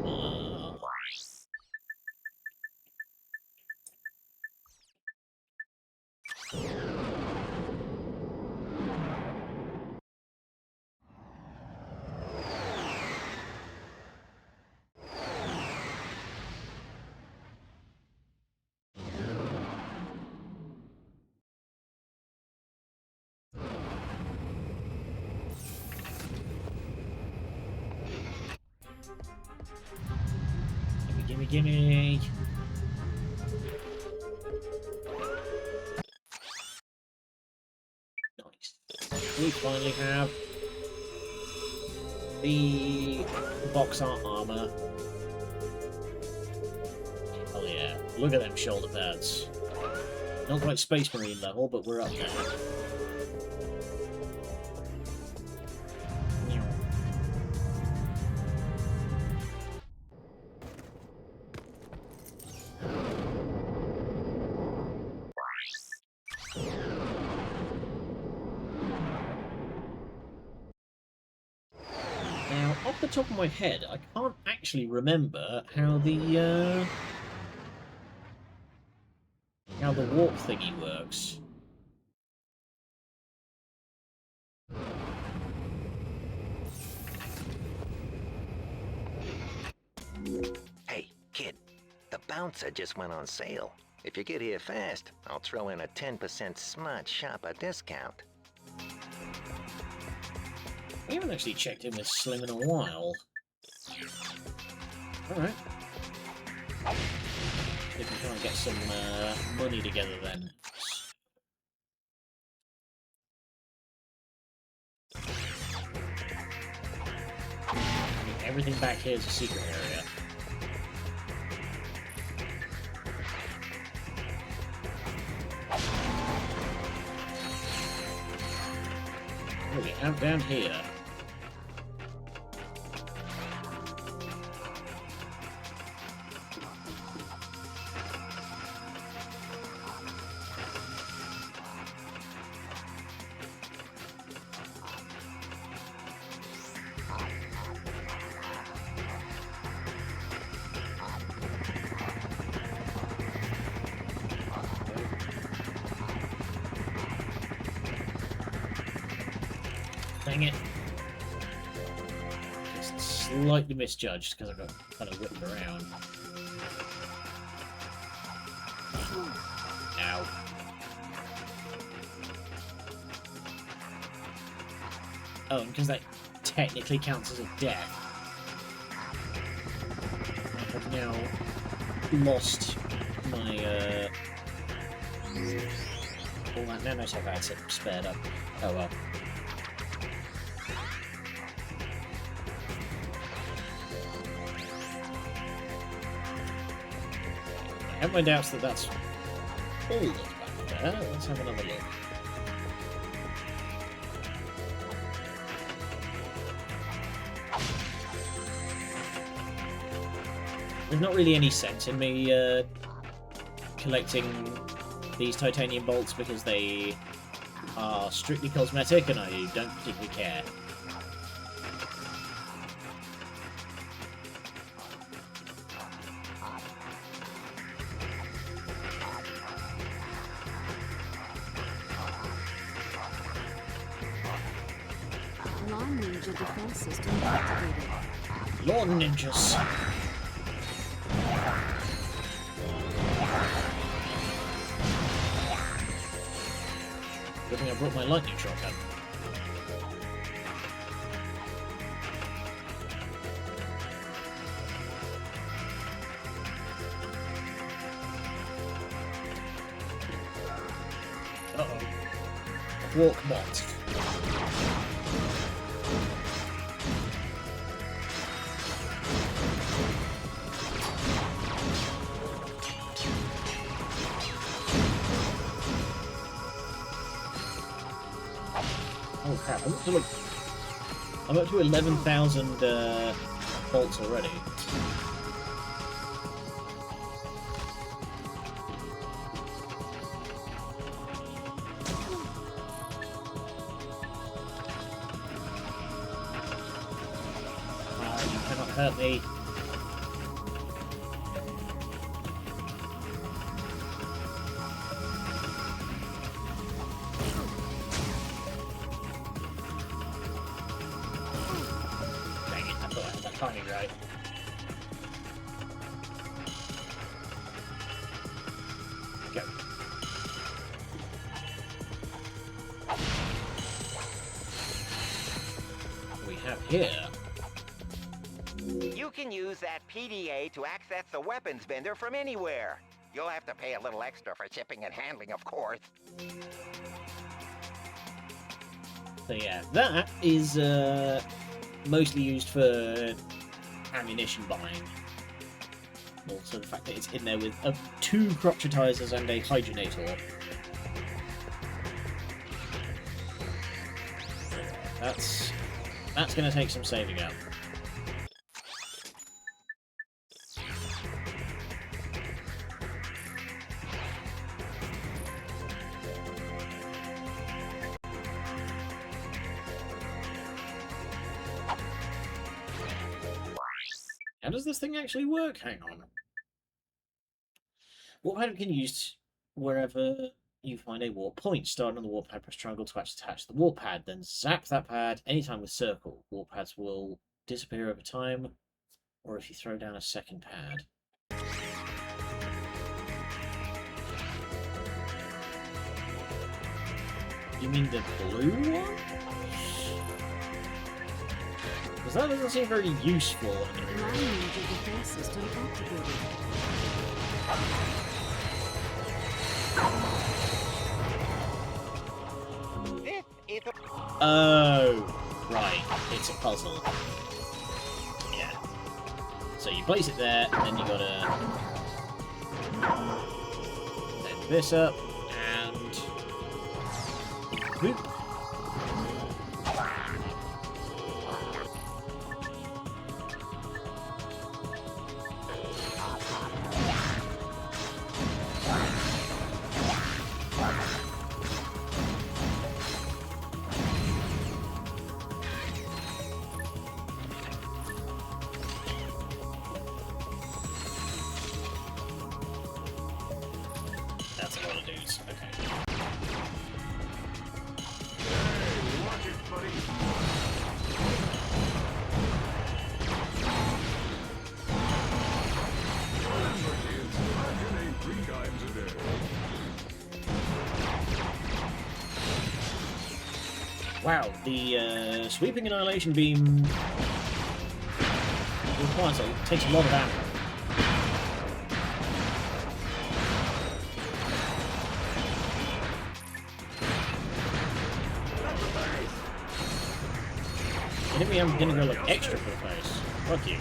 Gimme, gimme. Nice. We finally have the box art armor. Oh yeah, look at them shoulder pads. Not quite Space Marine level, but we're up there. Now, off the top of my head, I can't actually remember how the warp thingy works. Hey, kid, the bouncer just went on sale. If you get here fast, I'll throw in a 10% smart shopper discount. We haven't actually checked in with Slim in a while. Alright. See if we can get some money together then. I mean, everything back here is a secret area. What do we have down here? Dang it. Just slightly misjudged because I got kind of whipped around. Ow. Oh, and because that technically counts as a death. I've now lost my, all that nanotech I had spared up. Oh well. I have my doubts that that's all that's back there. Let's have another look. There's not really any sense in me collecting these titanium bolts because they are strictly cosmetic and I don't particularly care. Lawn Ninja defense system activated. Lawn ninjas. Good thing I brought my lightning shotgun. Uh-oh. Walk bot. Oh crap, I'm up to 11,000 bolts already. You cannot hurt me. Timing right. Go. We have here. You can use that PDA to access the weapons vendor from anywhere. You'll have to pay a little extra for shipping and handling, of course. So yeah, that is mostly used for ammunition buying. Also the fact that it's in there with 2 crotchetizers and a hydrogenator. That's going to take some saving up. How does this thing actually work? Hang on. Warp pad can be used wherever you find a warp point. Starting on the warp pad, press triangle to attach the warp pad. Then zap that pad anytime with circle. Warp pads will disappear over time, or if you throw down a second pad. You mean the blue one? Because that doesn't seem very useful. Oh, right. It's a puzzle. Yeah. So you place it there, and then you gotta set this up, and boop. That's a lot of dudes. Okay. Watch it, buddy. Remember, kids, imaginate 3 times a day. Wow, the sweeping annihilation beam requires takes a lot of ammo. Kidding me? I'm gonna go like extra for the face. Fuck you.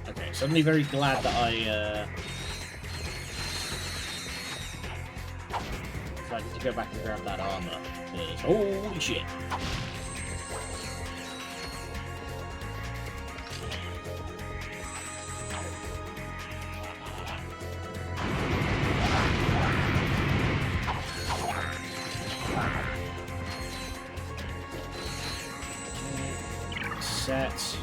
Okay, suddenly very glad that I decided to go back and grab that armor. Because holy shit. Set.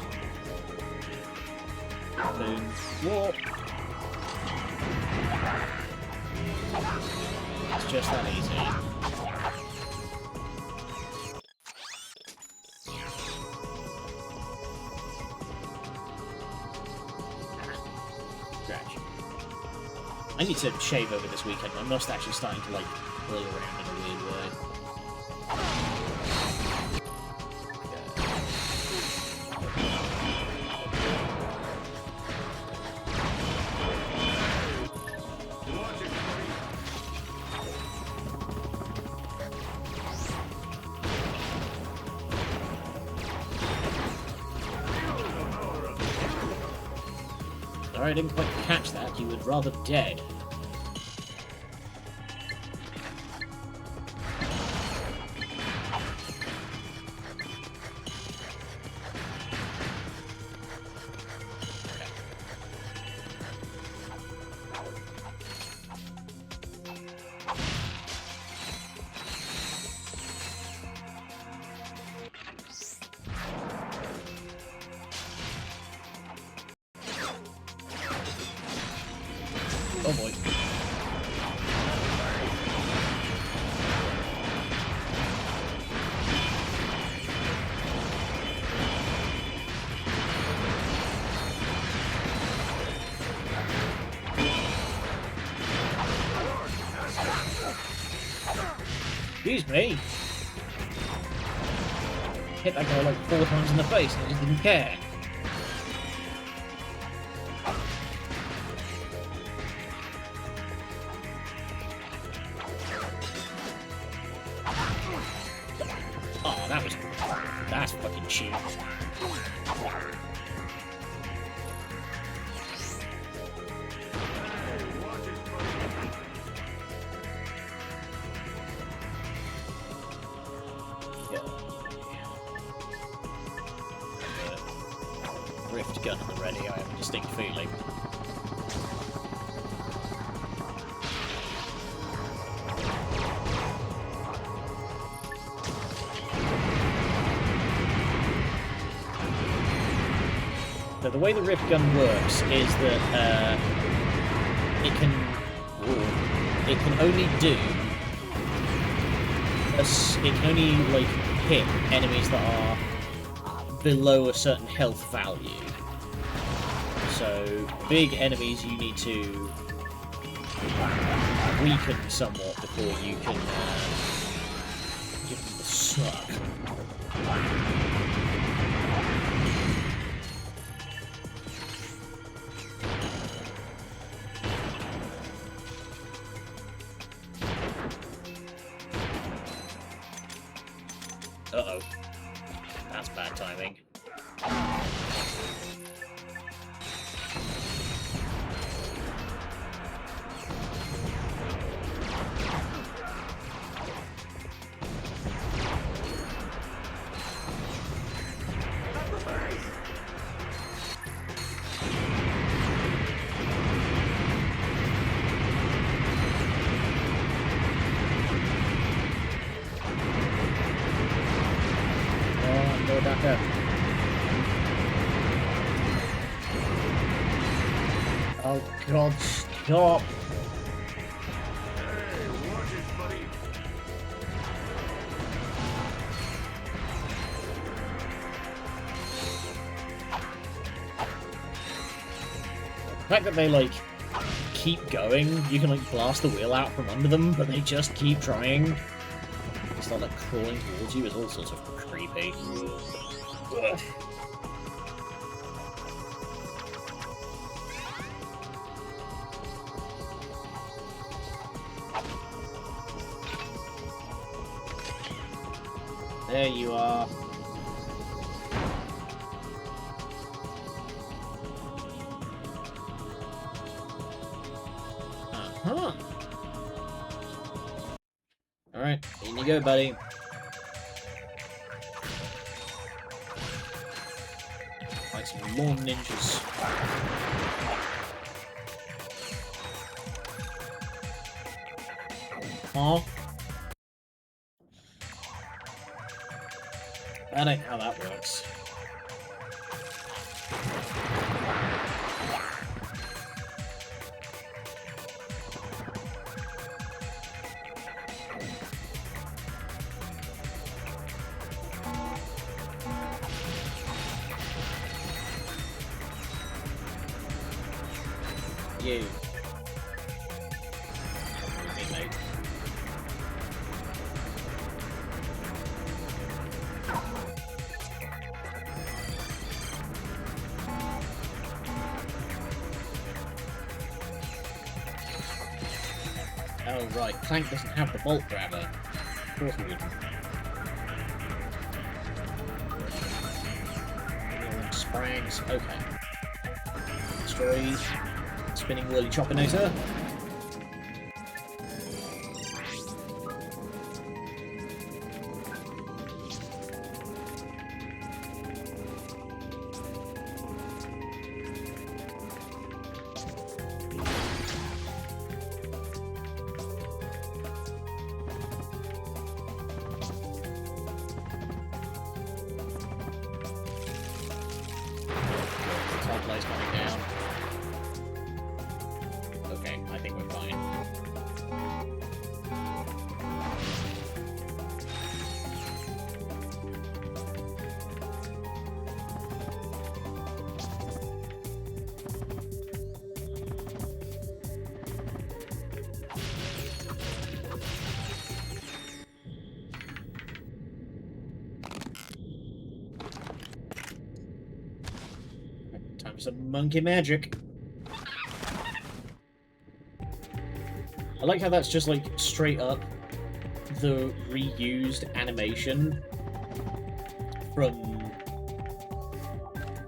Boom. Warp. It's just that easy. Scratch. I need to shave over this weekend. My mustache is starting to like curl around in a weird way. Sorry I didn't quite catch that. You were rather dead. Oh boy. Excuse me. hit that guy like 4 times in the face and I just didn't care. Oh, that's fucking cheap. Rift gun at the ready, I have a distinct feeling. So the way the Rift gun works is that it can only do it can only like hit enemies that are below a certain health value. So big enemies you need to weaken somewhat before you can give them the suck. Uh-oh. That's bad timing. Oh god, stop! The fact that they, like, keep going, you can, like, blast the wheel out from under them, but they just keep trying. They start, like, crawling towards you is all sorts of creepy. Ugh. There you are. Uh-huh. Alright, in you go, buddy. Like some lawn ninjas. Huh? That ain't how that works. You. Mate. Oh right, Clank doesn't have the bolt grabber. Of course he wouldn't. Sprangs, okay. Destroys. Spinning whirly choppinator. Top lays coming down. Okay, I Some monkey magic. I like how that's just like straight up the reused animation from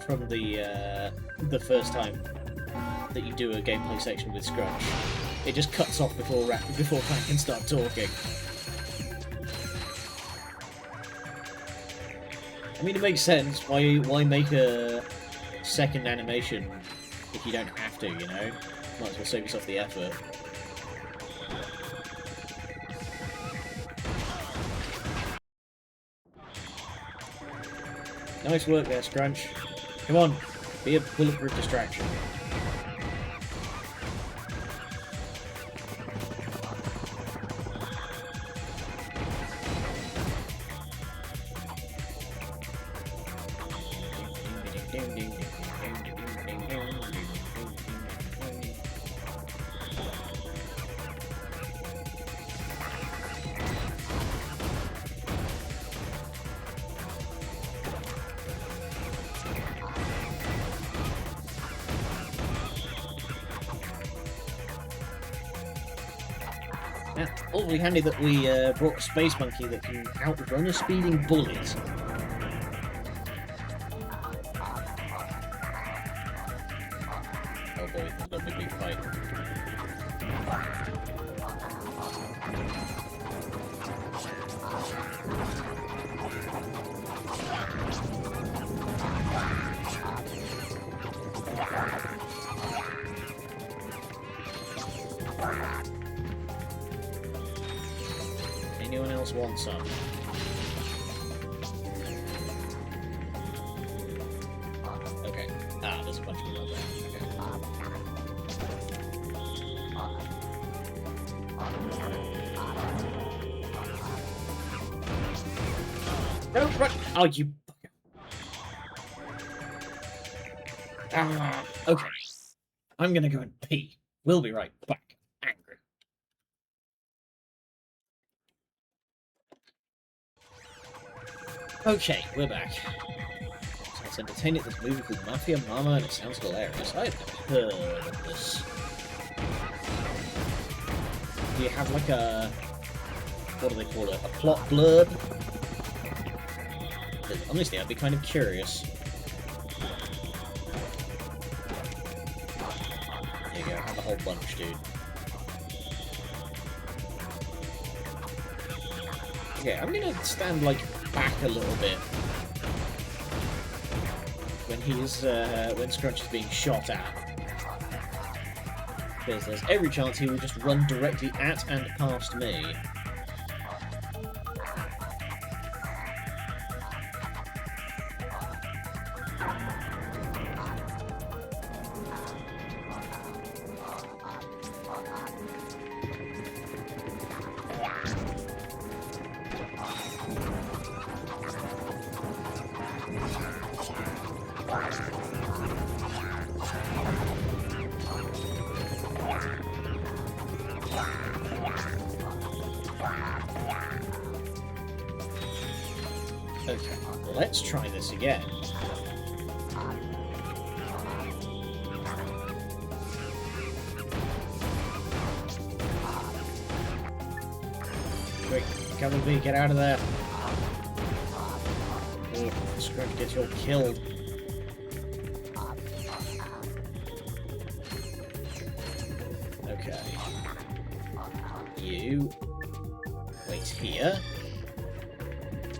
the first time that you do a gameplay section with Scrunch. It just cuts off before Clank can start talking. I mean, it makes sense. Why make a second animation if you don't have to, you know? Might as well save yourself the effort. Nice work there, Scrunch. Come on, be a bulletproof distraction. Yeah, awfully handy that we brought a space monkey that can outrun a speeding bullet. Oh boy, there's gonna be a big fight. Anyone else want some? Okay. Ah, there's a bunch of them there. Okay. No, run! Oh, you bugger. Ah, okay. I'm gonna go and pee. We'll be right back. Angry. Okay, we're back. So it's entertaining. This movie called Mafia Mama, and it sounds hilarious. I've never heard of this. Do you have like a... what do they call it? A plot blurb? Honestly, I'd be kind of curious. There you go, have a whole bunch, dude. Okay, I'm gonna stand, like, back a little bit when when Scrunch is being shot at. Because there's every chance he will just run directly at and past me. Okay, let's try this again. Quick, come with me, get out of there. Oh, Scrunch gets you all killed. Okay. You wait here.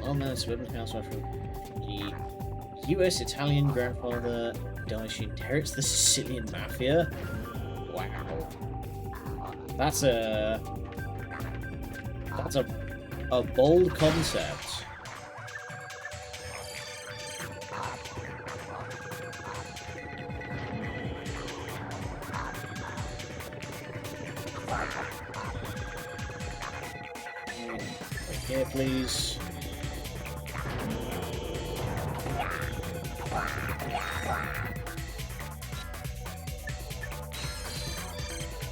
Oh man, suburban housewife from the US-Italian grandfather dies. She inherits the Sicilian mafia. Wow. That's a bold concept. Wait here, please.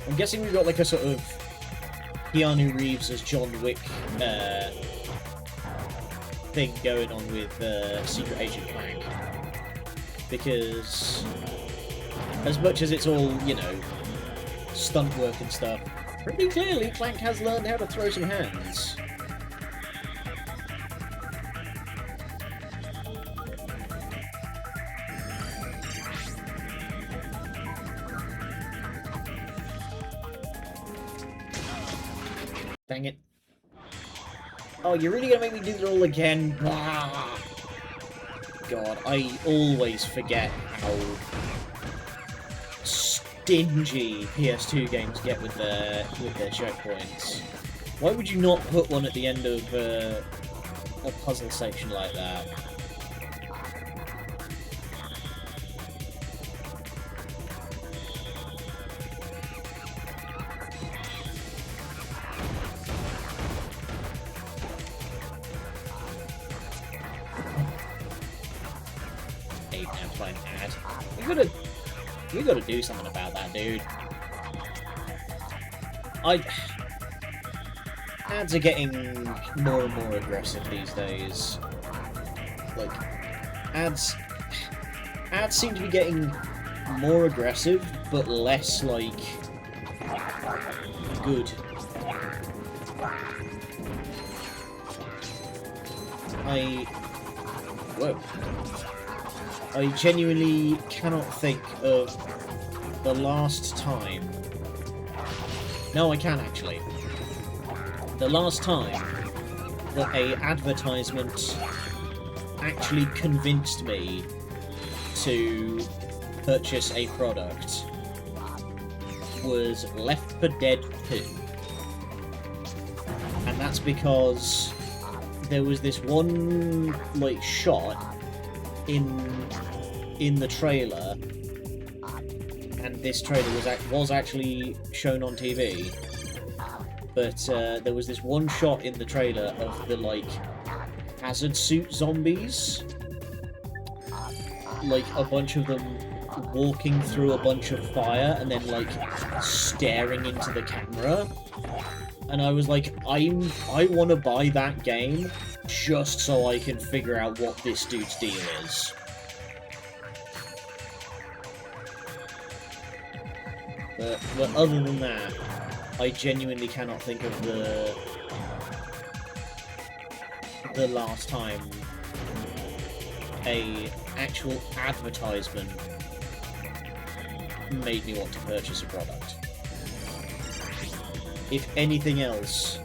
I'm guessing we've got like a sort of Keanu Reeves as John Wick thing going on with Secret Agent Clank. Because as much as it's all, you know, stunt work and stuff, pretty clearly Clank has learned how to throw some hands. Dang it. Oh, you're really gonna make me do it all again? Ah. God, I always forget how stingy PS2 games get with their checkpoints. Why would you not put one at the end of a puzzle section like that? You gotta do something about that, dude. Ads are getting more and more aggressive these days. Like, ads seem to be getting more aggressive, but less, like, good. Whoa. I genuinely cannot think of the last time... No, I can actually. The last time that a advertisement actually convinced me to purchase a product was Left 4 Dead 2. And that's because there was this one, like, shot in the trailer, and this trailer was actually shown on TV, but there was this one shot in the trailer of the, like, hazard suit zombies, like a bunch of them walking through a bunch of fire and then, like, staring into the camera, and I was like, I want to buy that game just so I can figure out what this dude's deal is. But other than that, I genuinely cannot think of the last time a actual advertisement made me want to purchase a product. If anything else,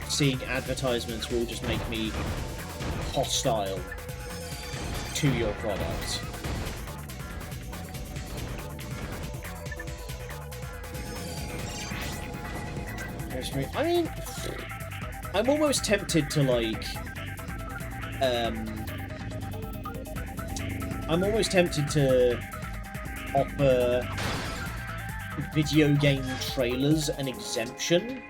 seeing advertisements will just make me hostile to your product. I mean, I'm almost tempted to, like, I'm almost tempted to offer video game trailers an exemption,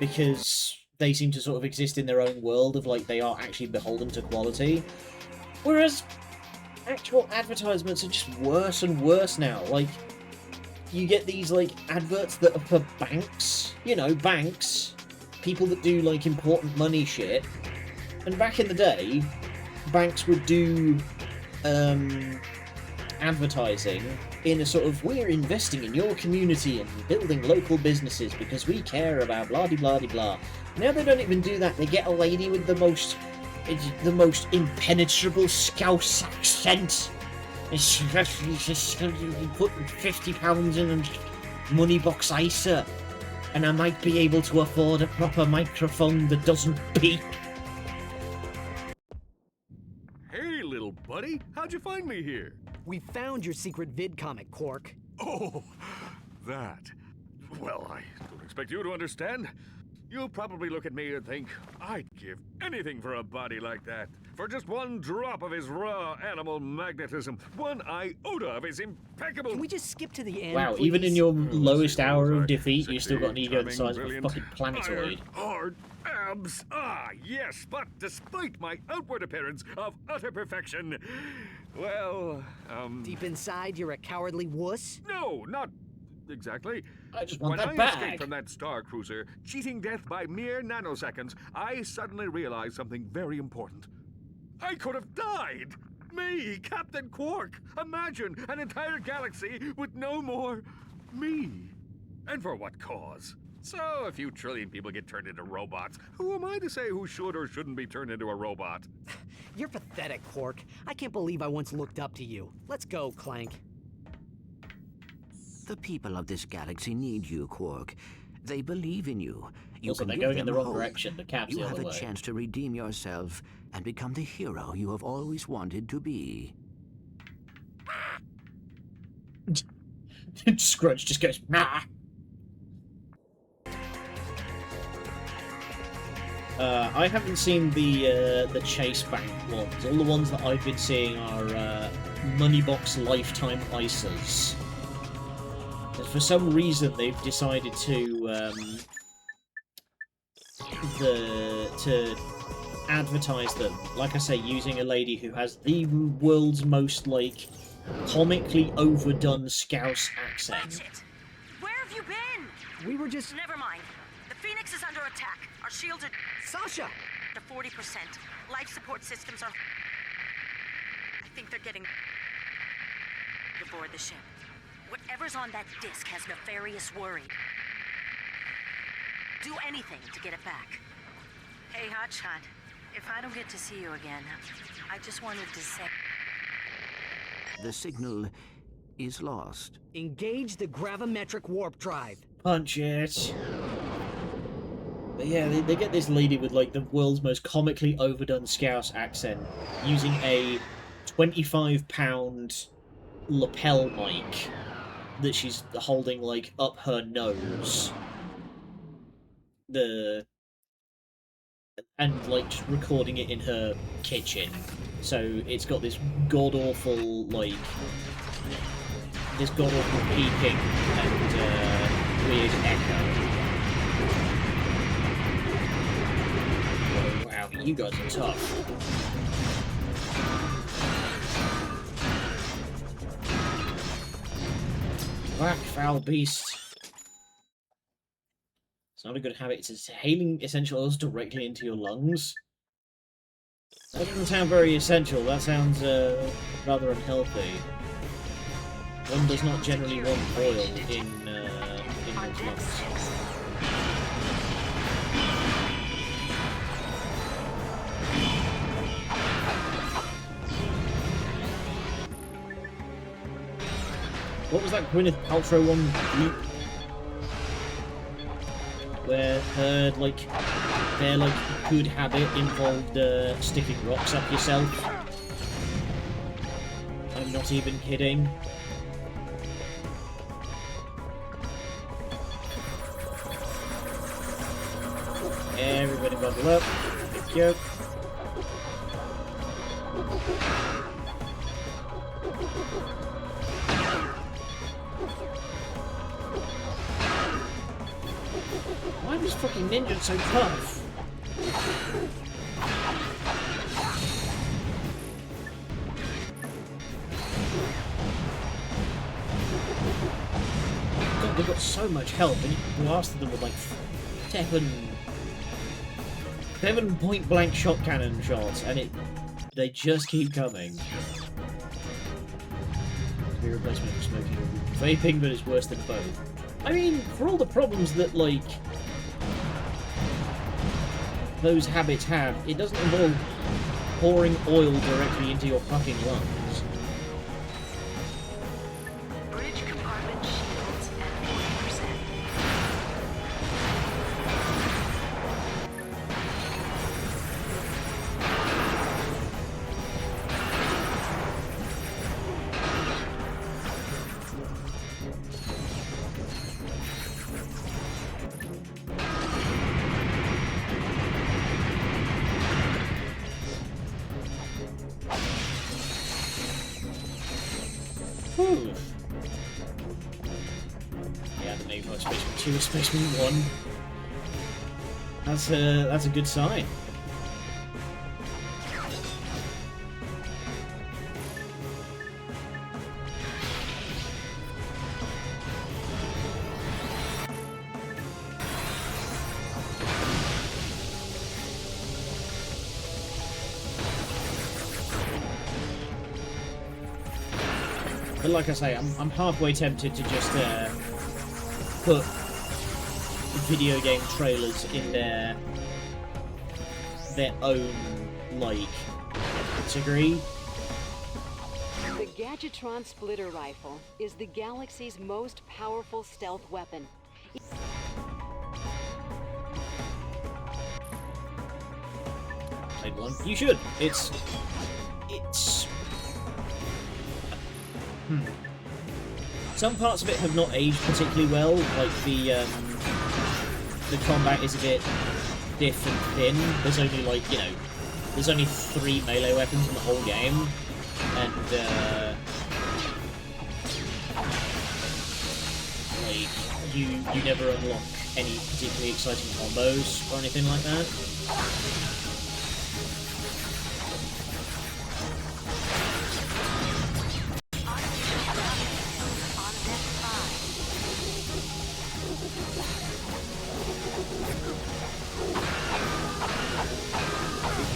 because they seem to sort of exist in their own world of, like, they are actually beholden to quality, whereas actual advertisements are just worse and worse now. Like, you get these, like, adverts that are for banks, you know, banks, people that do, like, important money shit, and back in the day, banks would do advertising in a sort of, we're investing in your community and building local businesses because we care about blah-de-blah-de-blah. Now they don't even do that. They get a lady with the most impenetrable Scouse accent. She's just putting £50 in a money box ISA, and I might be able to afford a proper microphone that doesn't beep. Hey, little buddy, how'd you find me here? We found your secret vid comic, Quark. Oh, that. Well, I don't expect you to understand. You'll probably look at me and think, I'd give anything for a body like that. For just one drop of his raw animal magnetism, one iota of his impeccable... Can we just skip to the end, Wow, please? even in your lowest hour of defeat, you still got an ego the size of a fucking planetoid. Hard abs. Ah, yes, but despite my outward appearance of utter perfection, well, Deep inside, you're a cowardly wuss? No, not exactly. I just want when that I escaped bag. from that star cruiser, cheating death by mere nanoseconds, I suddenly realized something very important. I could have died! Me, Captain Quark! Imagine an entire galaxy with no more me! And for what cause? So, a few trillion people get turned into robots. Who am I to say who should or shouldn't be turned into a robot? You're pathetic, Quark. I can't believe I once looked up to you. Let's go, Clank. The people of this galaxy need you, Quark. They believe in you. You Also, can they're give going in them the wrong hope. direction. The Cap's You the have other a way. chance to redeem yourself and become the hero you have always wanted to be. Scrunch just goes, nah. I haven't seen the Chase Bank ones. All the ones that I've been seeing are Moneybox Lifetime ISAs. And for some reason, they've decided to advertise them, like I say, using a lady who has the world's most, like, comically overdone Scouse accent. Ratchet! Where have you been? We were just... Never mind. The Phoenix is under attack. Our shields are... Sasha! ...to 40%. Life support systems are... I think they're getting... aboard the ship. Whatever's on that disc has Nefarious worried. Do anything to get it back. Hey, Hotshot. If I don't get to see you again, I just wanted to say... The signal is lost. Engage the gravimetric warp drive. Punch it. But yeah, they get this lady with, like, the world's most comically overdone Scouse accent using a 25-pound lapel mic that she's holding, like, up her nose. And, like, just recording it in her kitchen. So it's got this god-awful, like... this god-awful peeping and weird echo. Oh, wow, you guys are tough. Whack, foul beast. It's not a good habit. It's inhaling essential oils directly into your lungs. That doesn't sound very essential. That sounds rather unhealthy. One does not generally want oil in one's lungs. What was that Gwyneth Paltrow one? Where her, like, their, like, good habit involved sticking rocks up yourself? I'm not even kidding. Everybody bundle up. Thank you. Why is fucking ninja so tough? God, they've got so much health, and you blasted them with like seven point-blank shot cannon shots, and they just keep coming. To be replacement for smoking and vaping, but it's worse than both. I mean, for all the problems that, like, those habits have, it doesn't involve pouring oil directly into your fucking lungs. Bridge compartment shields at 40%. Whew. Yeah, the name of Spaceman 2 is Spaceman 1. That's a good sign. like I say, I'm halfway tempted to just put video game trailers in their own, like, category. The Gadgetron Splitter Rifle is the galaxy's most powerful stealth weapon. Played one. You should. It's. Some parts of it have not aged particularly well. Like the combat is a bit diff and thin. There's only like, you know, there's only 3 melee weapons in the whole game, and like you never unlock any particularly exciting combos or anything like that.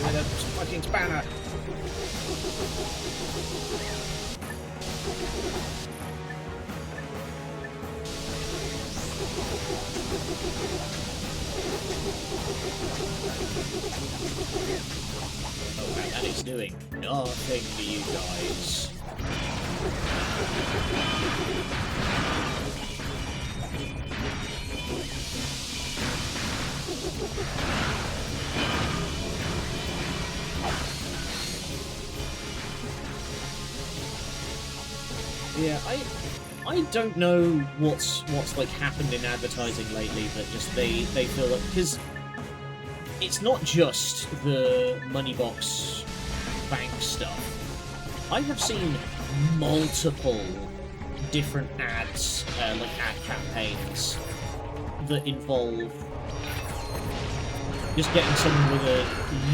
With a fucking spanner. Oh man, that is doing nothing for you guys. Yeah, I don't know what's like happened in advertising lately, but just they feel like, because it's not just the money box bank stuff. I have seen multiple different ads, like ad campaigns that involve just getting someone with a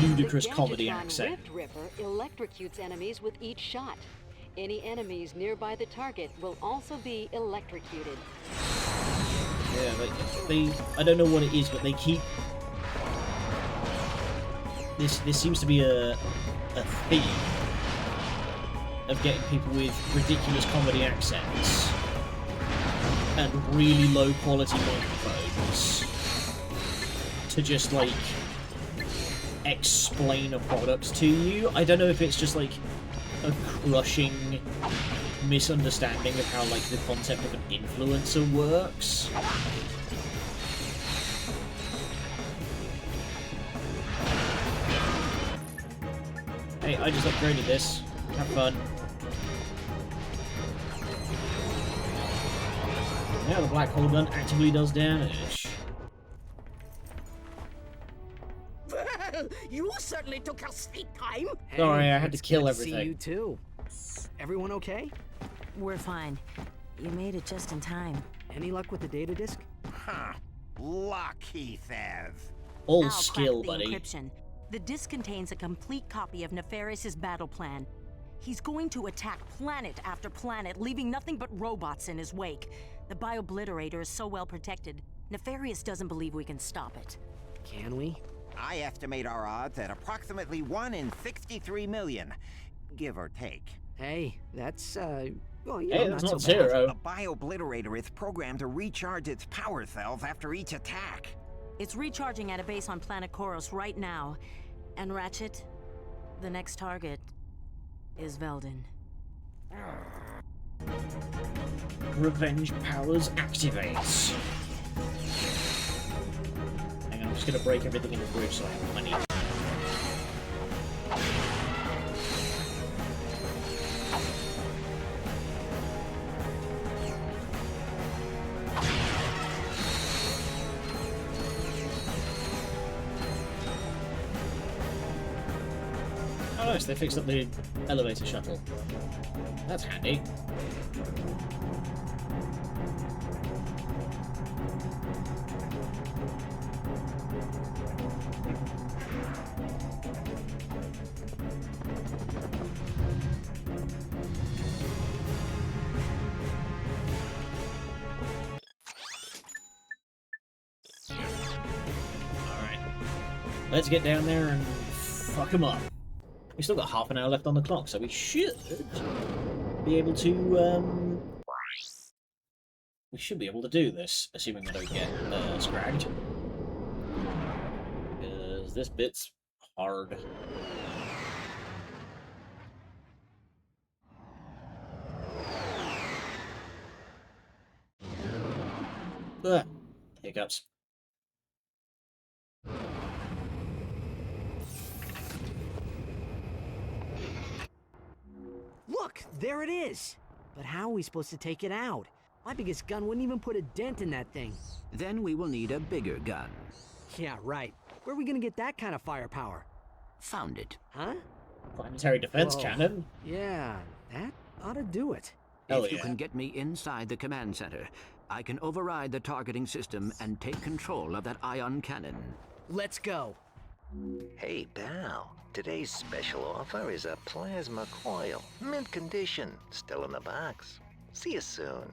ludicrous comedy accent. Rift Ripper electrocutes enemies with each shot. Any enemies nearby the target will also be electrocuted. Yeah, they I don't know what it is, but they keep... This seems to be a theme of getting people with ridiculous comedy accents and really low quality microphones to just, like, explain a product to you. I don't know if it's just, like, a crushing misunderstanding of how, like, the concept of an influencer works. Hey, I just upgraded this. Have fun. Yeah, the black hole gun actively does damage. Well, you certainly took your sweet time. Sorry, I had to kill good everything. See you too. Everyone okay? We're fine. You made it just in time. Any luck with the data disk? Huh. Luck, he says. All I'll skill, crack the buddy. encryption. The disk contains a complete copy of Nefarious' battle plan. He's going to attack planet after planet, leaving nothing but robots in his wake. The Biobliterator is so well protected, Nefarious doesn't believe we can stop it. Can we? I estimate our odds at approximately 1 in 63 million, give or take. Hey, that's, well, you Hey, know, that's not not so bad. zero. A Biobliterator is programmed to recharge its power cells after each attack. It's recharging at a base on planet Koros right now. And Ratchet, the next target is Veldin. Revenge powers activates. Hang on, I'm just gonna break everything in the bridge so I have money. Oh nice, they fixed up the elevator shuttle. That's handy. Alright. Let's get down there and fuck them up. We still got half an hour left on the clock, so we should be able to, we should be able to do this, assuming I don't get scragged. Because this bit's hard. Ugh. Hiccups. Look, there it is. But how are we supposed to take it out? My biggest gun wouldn't even put a dent in that thing. Then we will need a bigger gun. Yeah, right. Where are we gonna get that kind of firepower? Found it. Huh? Planetary defense Whoa. cannon? Yeah, that ought to do it. If you can get me inside the command center, I can override the targeting system and take control of that ion cannon. Let's go. Hey, pal. Today's special offer is a plasma coil. Mint condition. Still in the box. See you soon.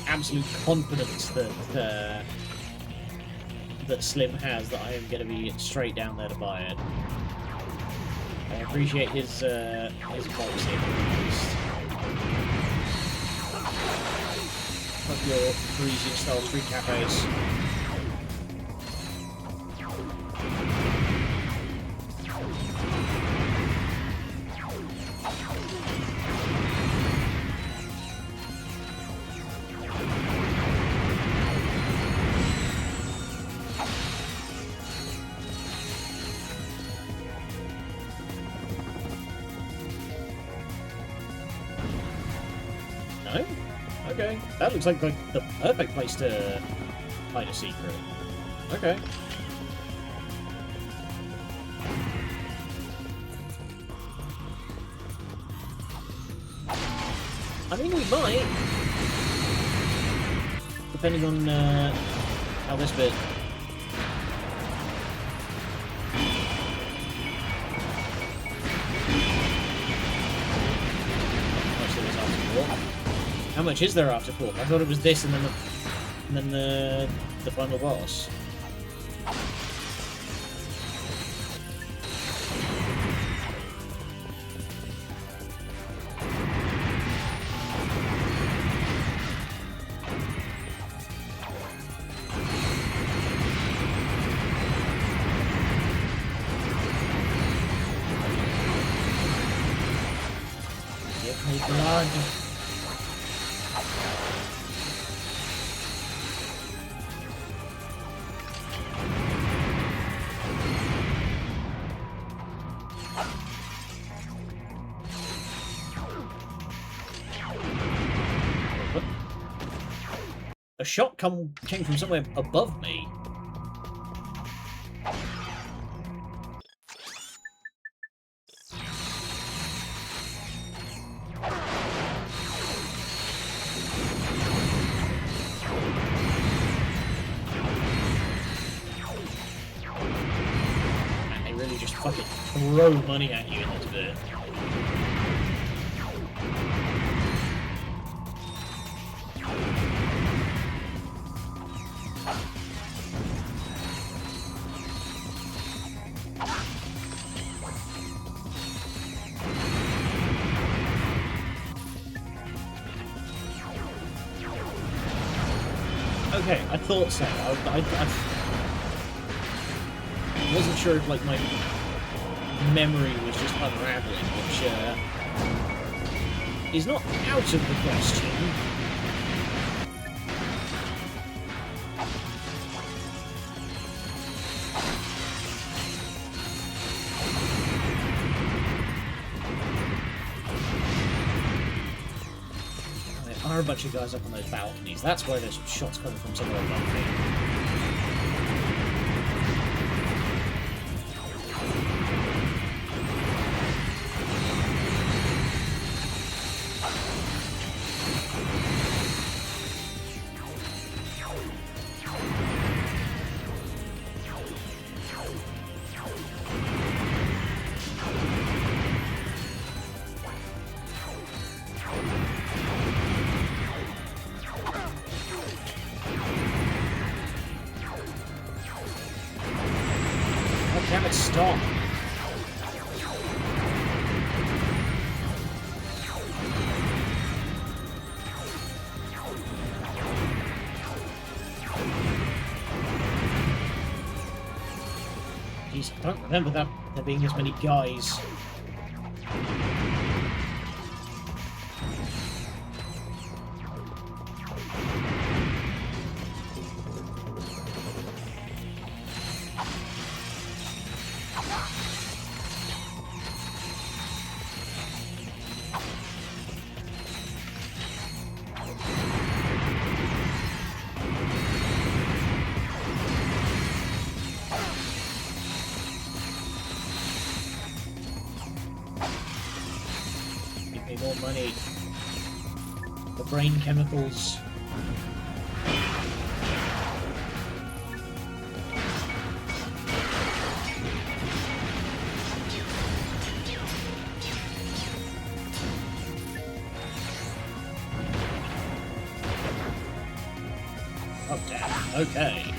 Absolute confidence that that Slim has that I am going to be straight down there to buy it. I appreciate his policy at least. Fuck your Parisian style street cafes. No? Okay. That looks like the perfect place to hide a secret. Okay. I mean, we might. Depending on how this bit... How much is there after 4? I thought it was this and then the final boss. Give me blood. A shot came from somewhere above me. And they really just fucking throw money at you in this bit. Okay, I thought so. I wasn't sure if like my memory was just unraveling, which is not out of the question. There are a bunch of guys up on those balconies. That's where there's shots coming from somewhere above me. Damn it, stop. Jeez, I don't remember there being this many guys. More money. The brain chemicals. Oh damn, okay.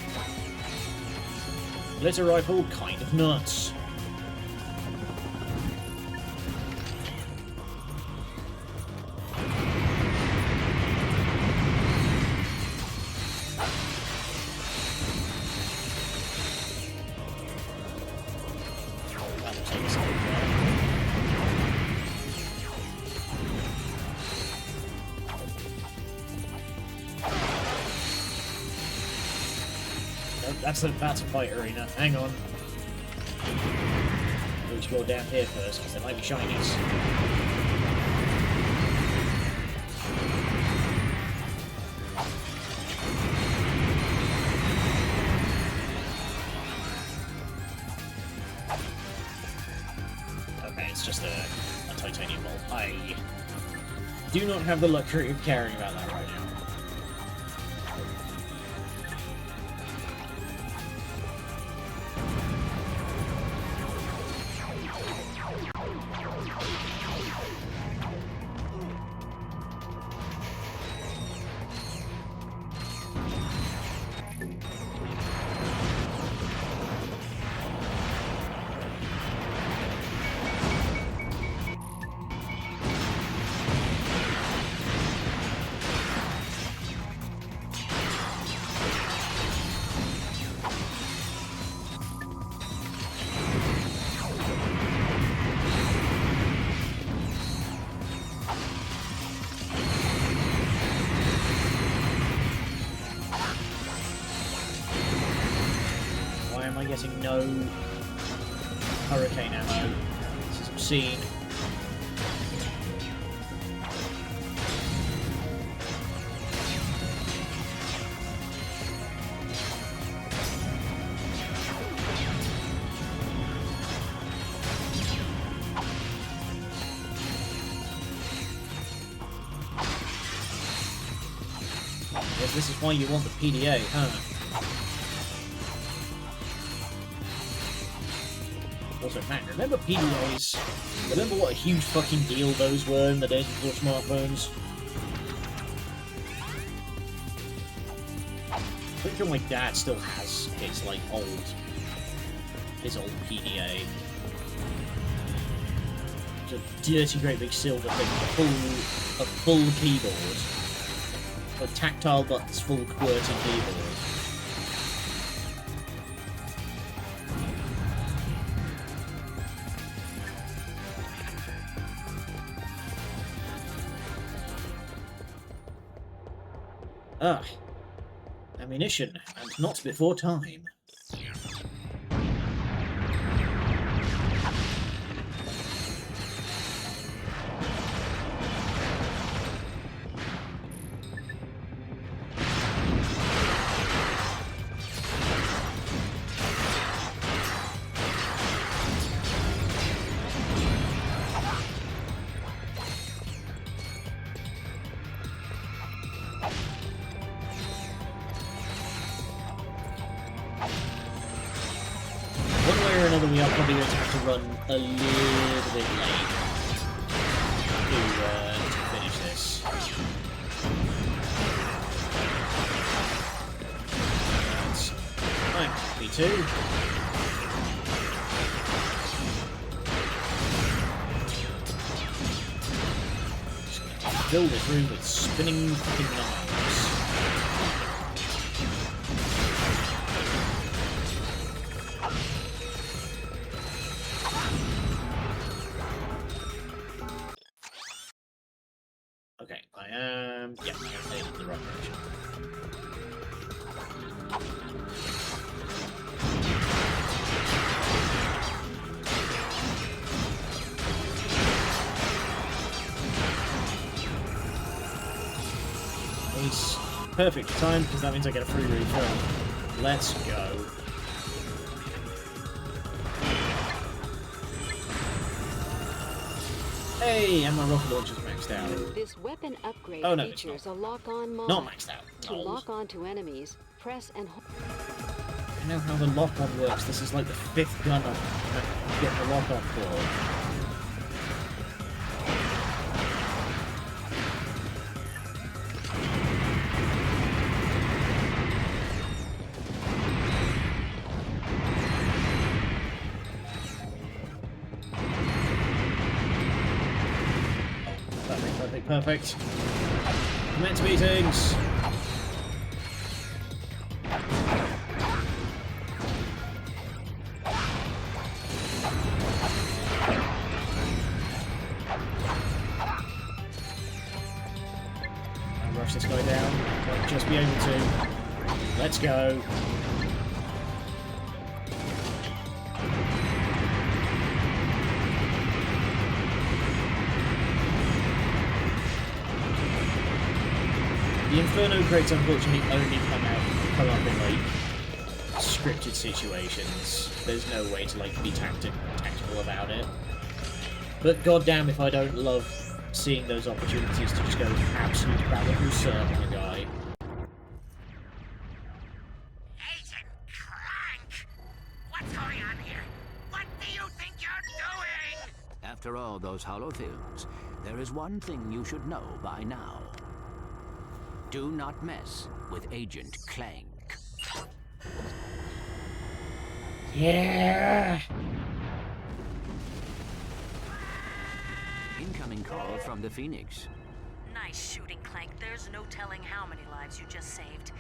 Glitter rifle, kind of nuts. That's a fight arena. Hang on. We'll just go down here first, because there might be shinies. Okay, it's just a titanium bolt. I do not have the luxury of caring about that right now. Getting no hurricane ammo. This is obscene. Yes, this is why you want the PDA, huh? Also, man, remember PDAs? Remember what a huge fucking deal those were in the days before smartphones? I'm pretty sure my dad still has his, like, old PDA. It's a dirty, great big silver thing, a full keyboard. With tactile buttons, full QWERTY keyboard. Ah, ammunition, and not before time. We are probably going to have to run a little bit late to finish this. I'm happy too. Just going to fill this room with spinning fucking knives. I am. Yeah, I'm heading in the right direction. Ace. Perfect time, because that means I get a free refill. Let's go. Hey, and my rocket launcher's maxed out. This weapon upgrade features a lock-on mod. Not maxed out. To lock on to enemies, press and hold. I know how the lock-on works. This is like the 5th gun I'm getting the lock-on for. Perfect. Commence meetings. I'll rush this guy down. Might just be able to. Let's go. The Inferno crates unfortunately only come up in like scripted situations. There's no way to like be tactical about it. But goddamn if I don't love seeing those opportunities to just go absolute battle surf on a guy. Agent Clank! What's going on here? What do you think you're doing? After all those holofilms, there is one thing you should know by now. Do not mess with Agent Clank. Yeah. Incoming call from the Phoenix. Nice shooting, Clank. There's no telling how many lives you just saved.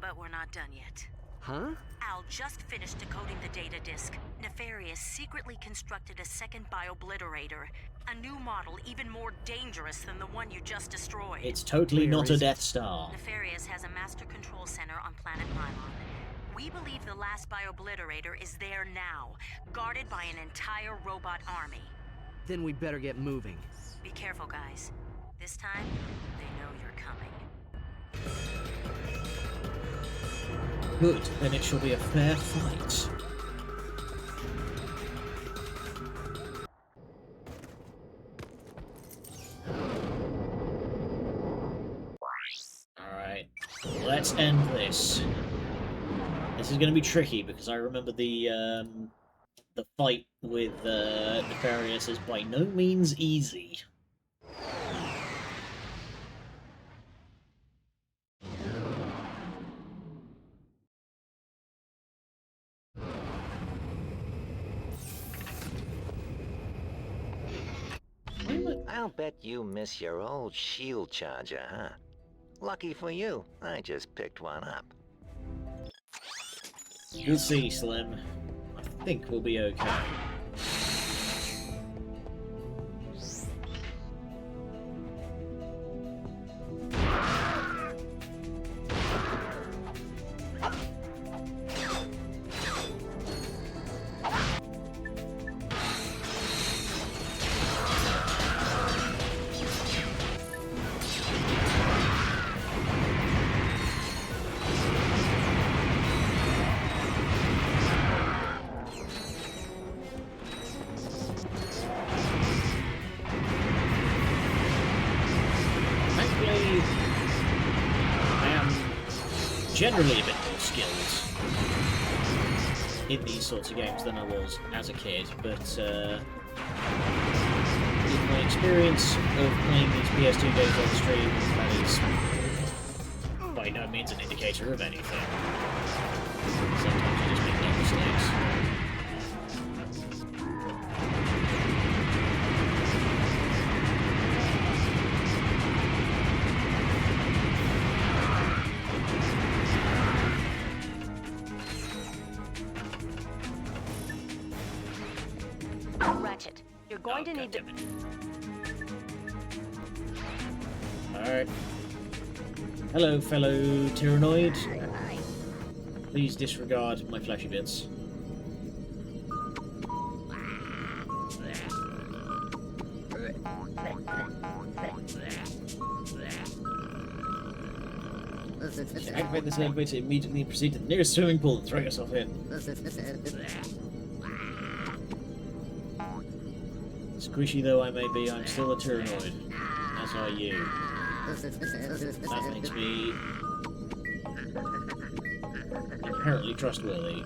But we're not done yet. Huh? Al just finished decoding the data disk. Nefarious secretly constructed a second biobliterator. A new model even more dangerous than the one you just destroyed. It's totally not a Death Star. Nefarious has a master control center on planet Mylon. We believe the last biobliterator is there now, guarded by an entire robot army. Then we better get moving. Be careful, guys. This time, they know you're coming. Good, then it shall be a fair fight. Alright, let's end this. This is going to be tricky because I remember the fight with Nefarious is by no means easy. I'll bet you miss your old shield charger, huh? Lucky for you, I just picked one up. You'll see, Slim. I think we'll be okay. Generally a bit more skilled in these sorts of games than I was as a kid, but in my experience of playing these PS2 games on stream, that is by no means an indicator of anything. Sometimes you just make dumb mistakes. Ratchet, you're going to need to... Alright. Hello, fellow Tyrannoid. Please disregard my flashy bits. Activate this elevator immediately and proceed to the nearest swimming pool and throw yourself in. Squishy though I may be, I'm still a Tyrannoid. As are you. That makes me inherently trustworthy.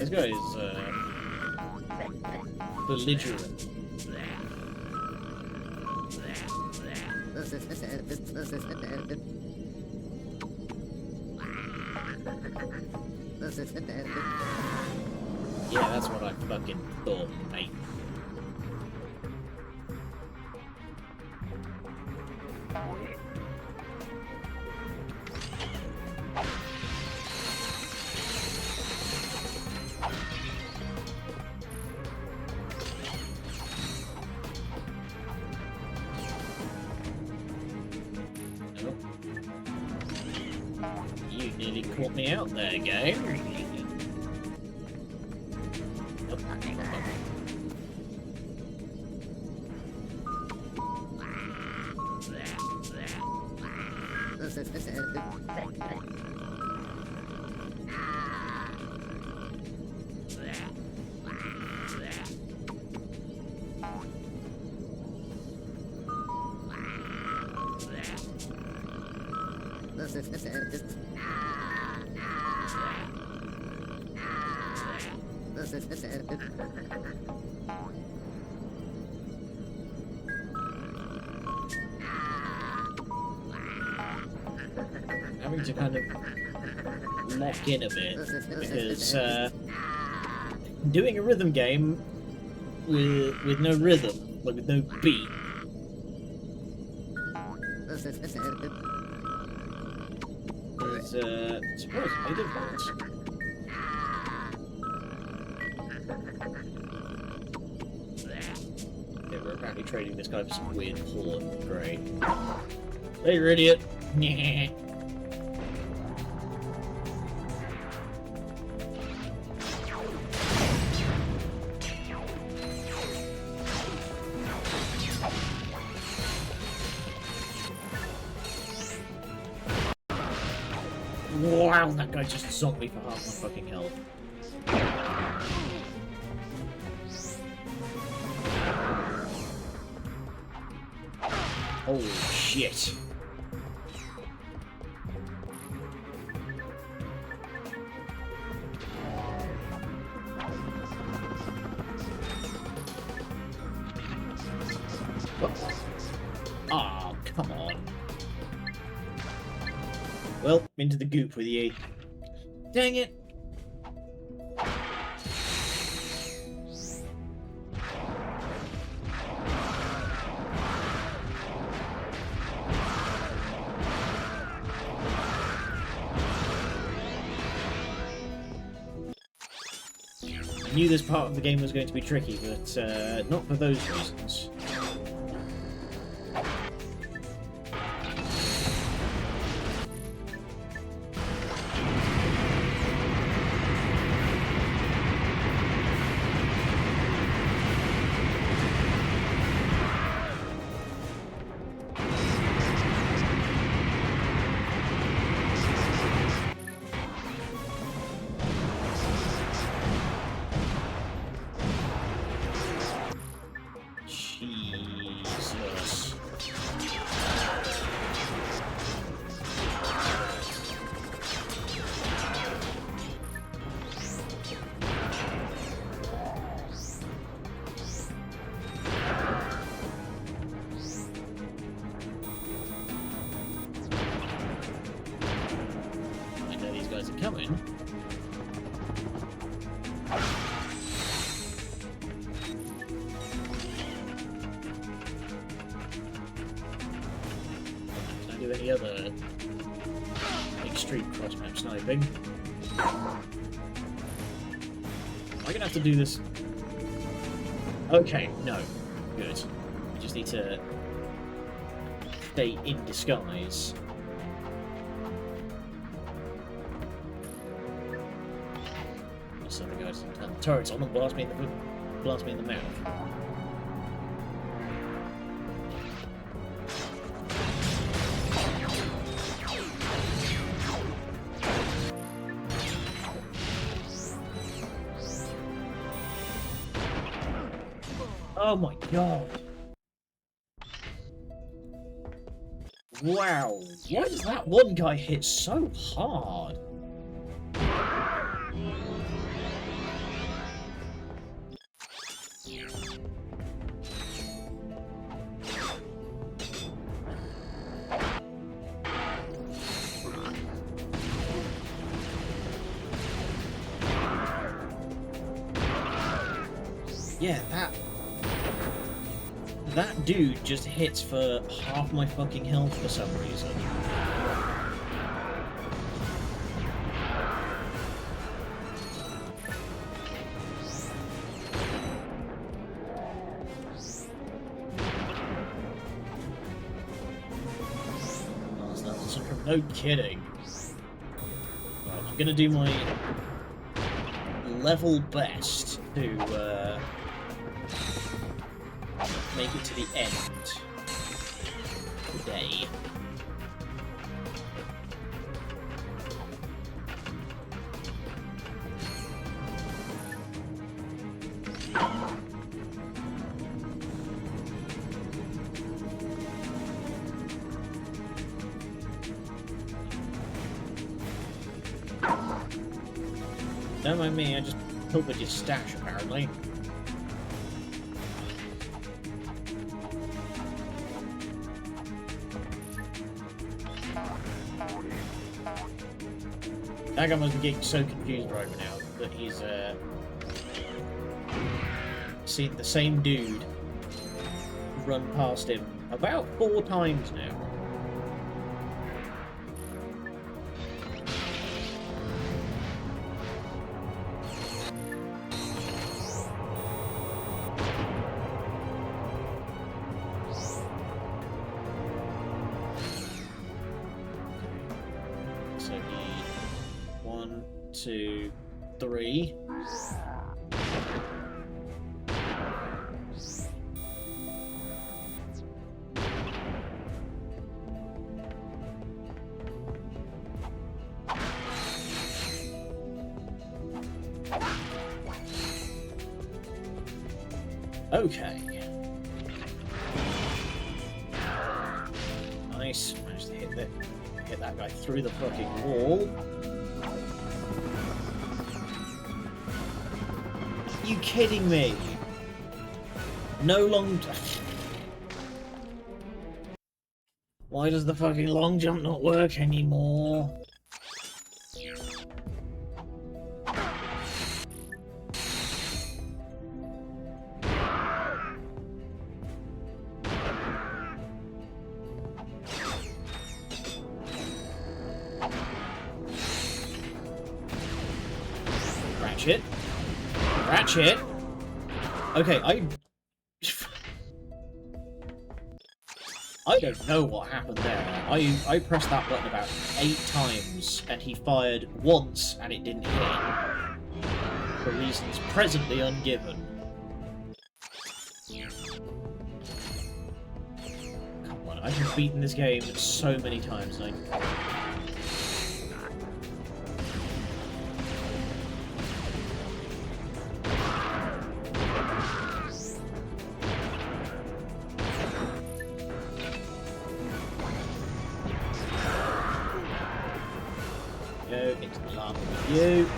This guy is belligerent. Yeah, that's what I fucking thought, mate. You nearly caught me out there, game. Having to kind of lock in a bit because doing a rhythm game with no rhythm, like with no beat, is surprisingly difficult. Yeah, we're apparently trading this guy for some weird porn. Great. Hey, you idiot. Wow, that guy just zonked me for half my fucking health. Holy shit. Ah, oh, come on. Well, into the goop with ye. Dang it! I knew this part of the game was going to be tricky, but not for those reasons. Jesus. I know these guys are coming. any other extreme cross-map sniping. Am I gonna have to do this? Okay, no. Good. We just need to stay in disguise. So the guys turn the turrets on and blast me in the mouth. Oh my god. Wow. Why does that one guy hit so hard? Yeah, that dude just hits for half my fucking health for some reason. No kidding. Well, I'm gonna do my level best to make it to the end today. Don't mind me, I just hope with your stash apparently. That guy must be getting so confused right now that he's seen the same dude run past him about 4 times now. So he 1, 2, 3. Okay. Nice. Managed to hit that guy through the fucking wall. Are you kidding me? No long... Why does the fucking long jump not work anymore? Ratchet. Ratchet. Okay, I don't know what happened there. I pressed that button about 8 times and he fired once and it didn't hit. For reasons presently ungiven. Come on, I've beaten this game so many times and go into the lava with you.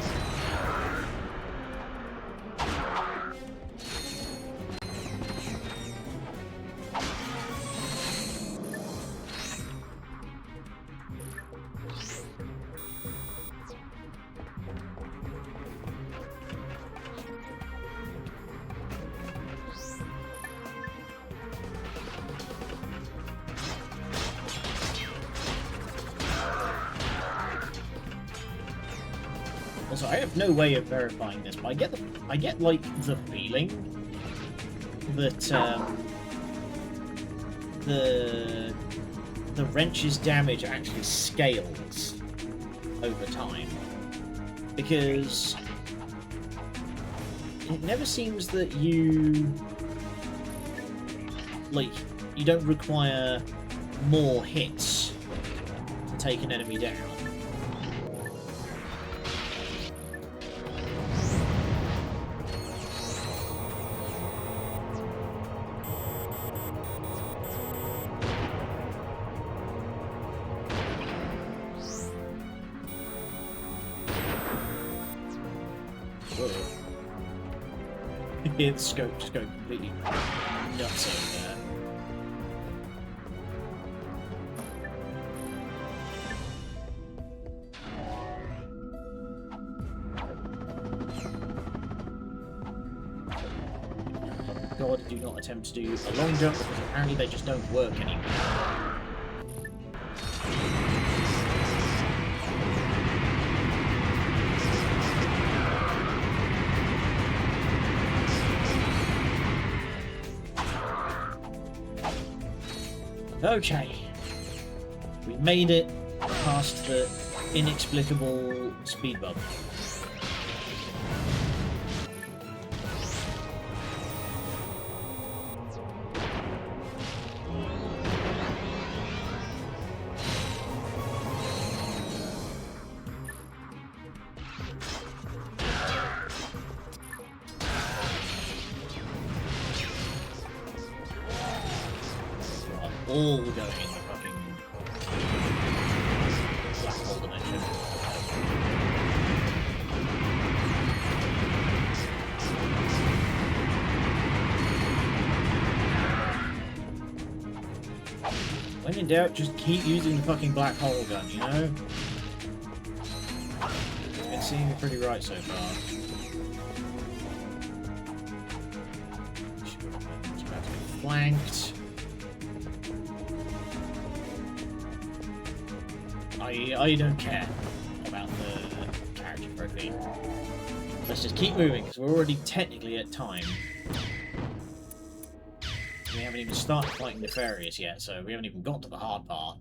Also, I have no way of verifying this, but I get like the feeling that the wrench's damage actually scales over time, because it never seems that you don't require more hits to take an enemy down. The scope just going completely nuts over there. God, do not attempt to do a long jump, because apparently they just don't work anymore. Okay, we made it past the inexplicable speed bump. All going in the fucking black hole dimension. When in doubt, just keep using the fucking black hole gun, you know? It's seeming pretty right so far. It's about to be flanked. I don't care about the character trophy. Let's just keep moving, because we're already technically at time. We haven't even started fighting Nefarious yet, so we haven't even got to the hard part.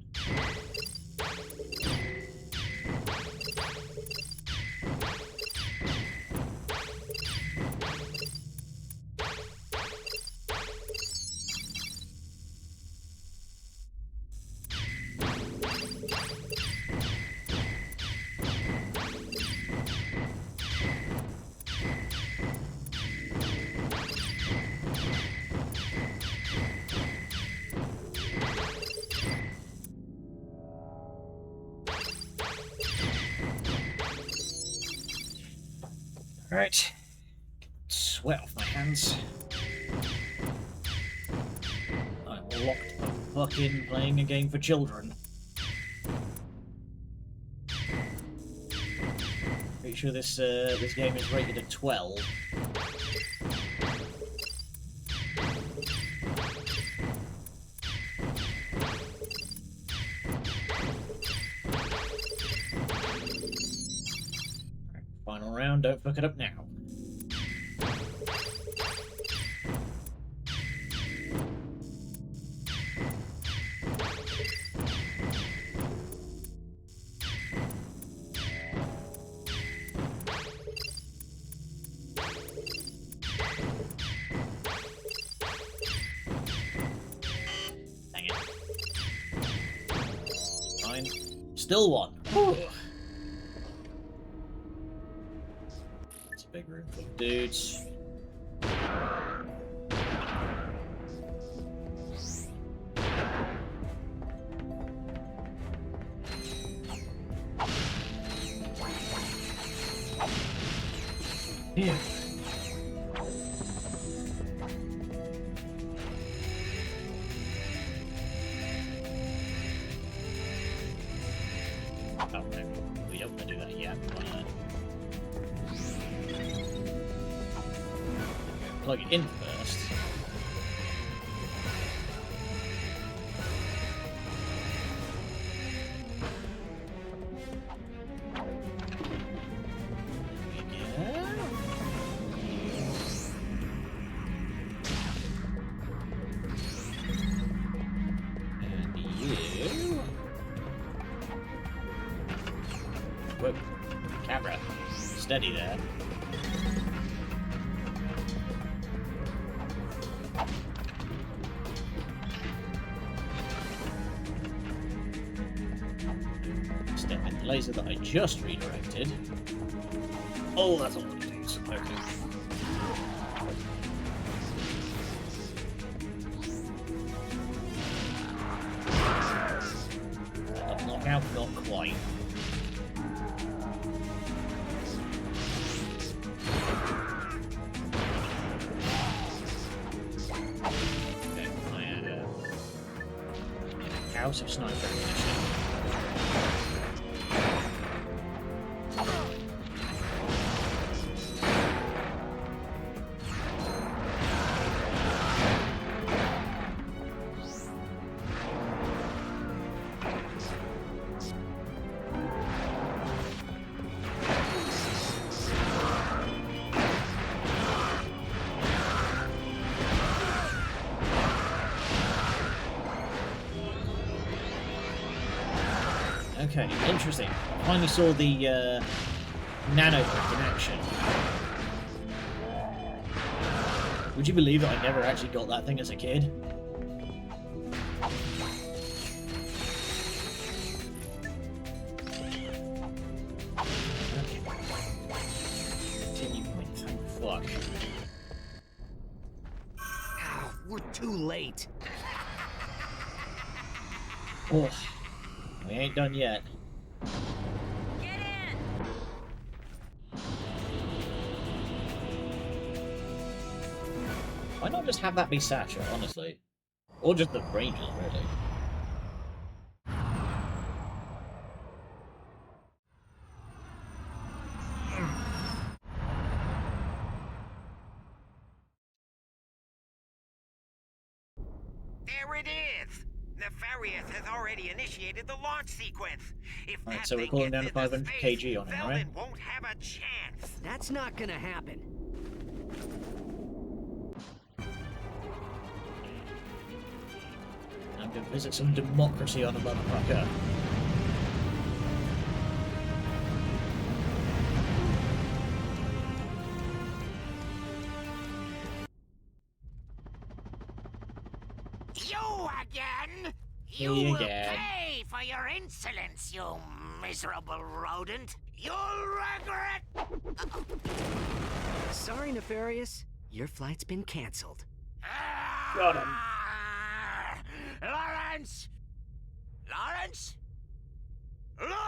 Right. Sweat off my hands. I'm locked the fuck in playing a game for children. Pretty sure this this game is rated at 12. Final round, don't fuck it up now. Dang it. Fine. Still one. Whew. Big room full of dudes. Yeah. Oh, okay. We don't want to do that yet. Plug it in first. Camera. Steady there. Step in the laser that I just redirected. Oh, that's a lot of dudes. Okay. Knockout, not quite. Okay, I am out of sniper ammunition. Okay, interesting. Finally saw the nano brick in action. Would you believe that I never actually got that thing as a kid? Okay. Continue point, thank fuck. Ow, we're too late. Oh. We ain't done yet. Get in! Why not just have that be Sasha, honestly? Or just the Rangers, really. There it is! Nefarious has already initiated the launch sequence. If Right, that so we're thing calling gets down to into 500 space, kg on it, Velvet right? won't have a chance. That's not gonna happen. I'm gonna visit some democracy on a motherfucker. You again? Me You will again. pay for your insolence, you miserable rodent. You'll regret. Sorry, Nefarious. Your flight's been canceled. Got him. Lawrence! Lawrence? Lawrence!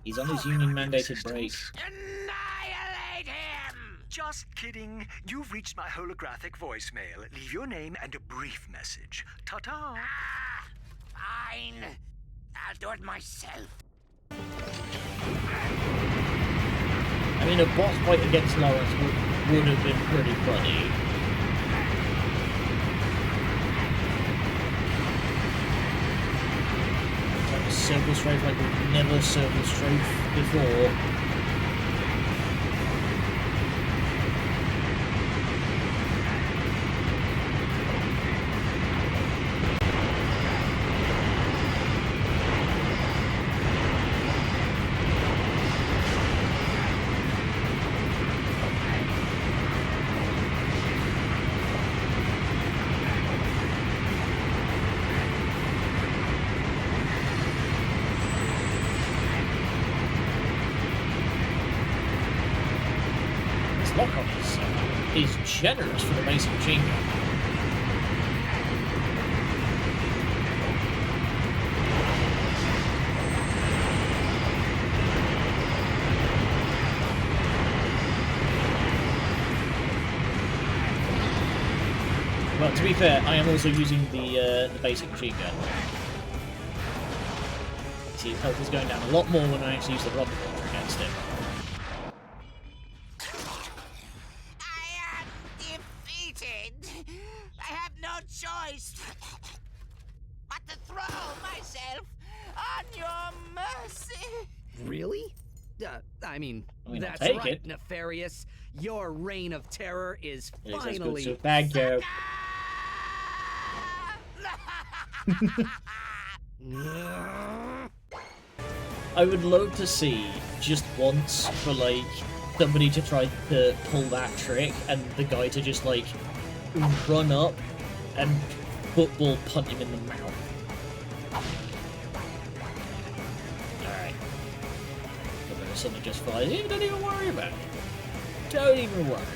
He's on his union-mandated break. Annihilate him! Just kidding. You've reached my holographic voicemail. Leave your name and a brief message. Ta-ta! Fine. I'll do it myself. I mean, a boss fight against Lawrence would have been pretty funny. Like a circle strafe like we've never circle strafe before. Lock-on is generous for the basic machine gun. Well, to be fair, I am also using the basic machine gun. See, his health is going down a lot more when I actually use the rocket launcher against him. I have no choice but to throw myself on your mercy. Really? I mean I'll that's take right, it. Nefarious. Your reign of terror is It is as good finally... as a bad joke. I would love to see just once for like somebody to try to pull that trick and the guy to just like run up and football punt him in the mouth. Alright. But then something just flies in, don't even worry about it. Don't even worry about it.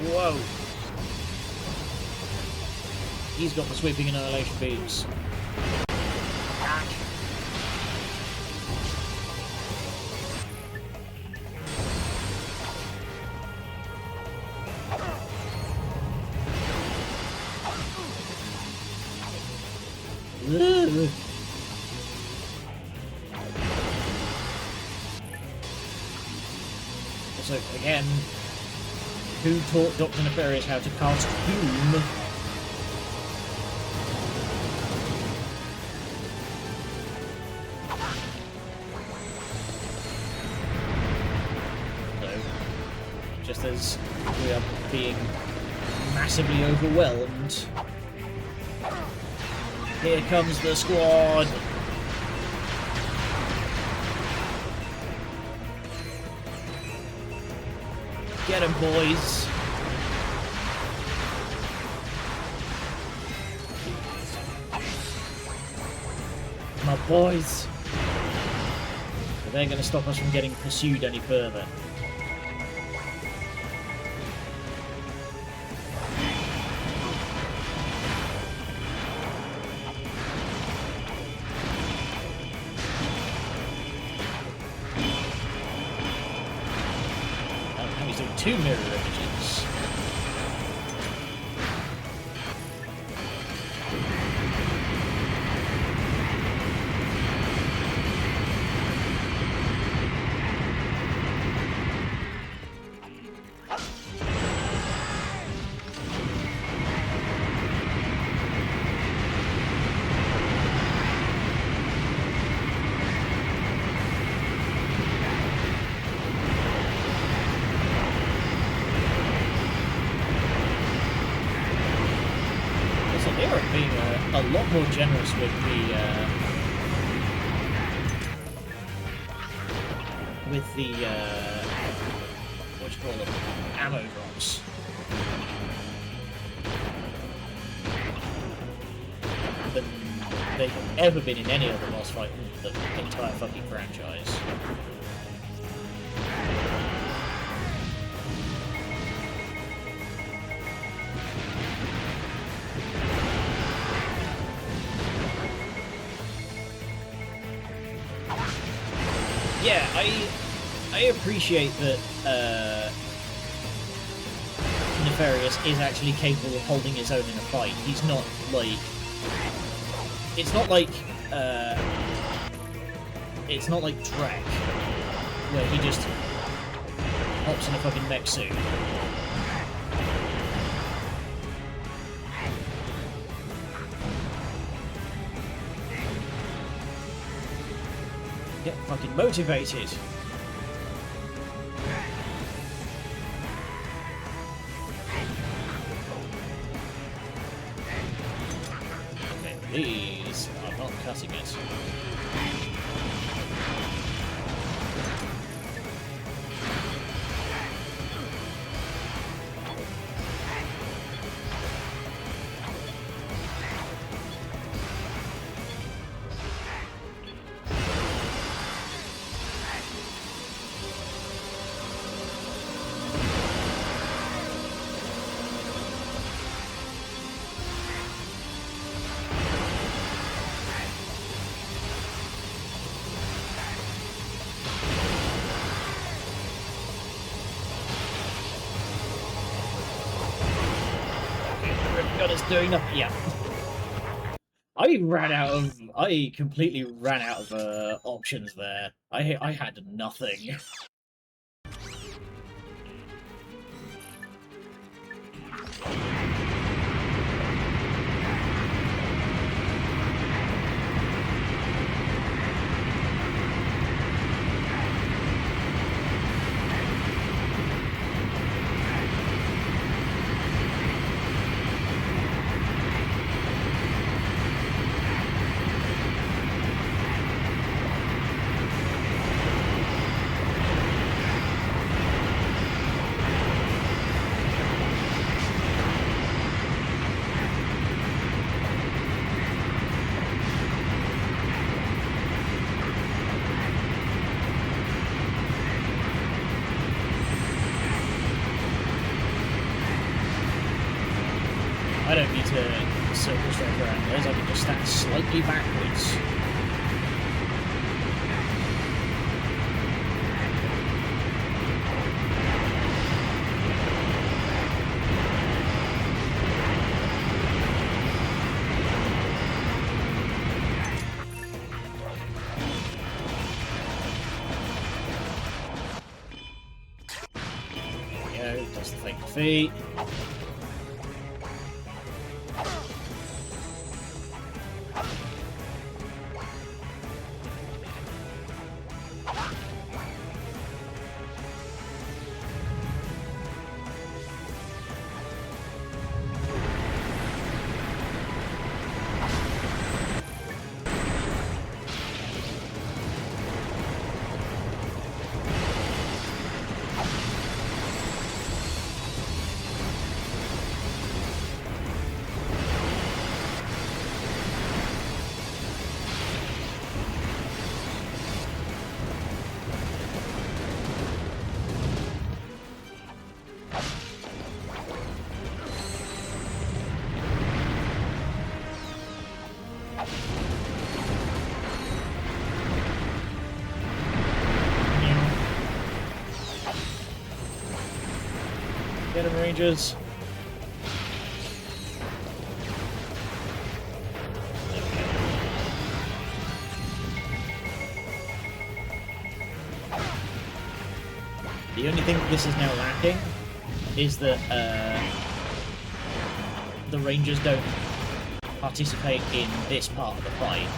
Whoa! He's got the sweeping annihilation beams. Ugh. So again, who taught Dr. Nefarious how to cast Doom? So, just as we are being massively overwhelmed, here comes the squad! Get 'em, boys! My boys! But they're going to stop us from getting pursued any further. Two mirror images. A lot more generous with the what do you call them, ammo drops. Than they've ever been in any other boss fight in the entire fucking franchise. Yeah, I appreciate that Nefarious is actually capable of holding his own in a fight. He's not like... It's not like Drek, where he just hops in a fucking mech suit. Get fucking motivated. Okay, these are not cutting it. God, it's doing nothing. Yeah. I completely ran out of options there. I had nothing. need to circle straight around those. I can just stand slightly backwards. There we go, does the fake defeat. Get him, Rangers. The only thing that this is now lacking is that the Rangers don't participate in this part of the fight.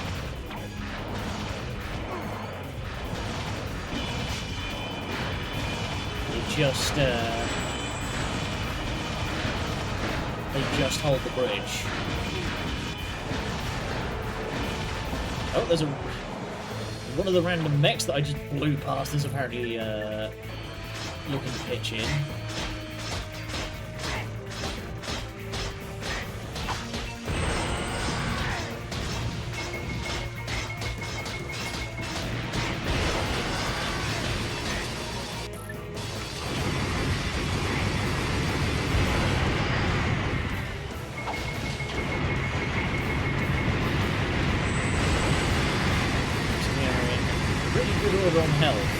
They just hold the bridge. Oh, there's one of the random mechs that I just blew past is apparently looking to pitch in. On health.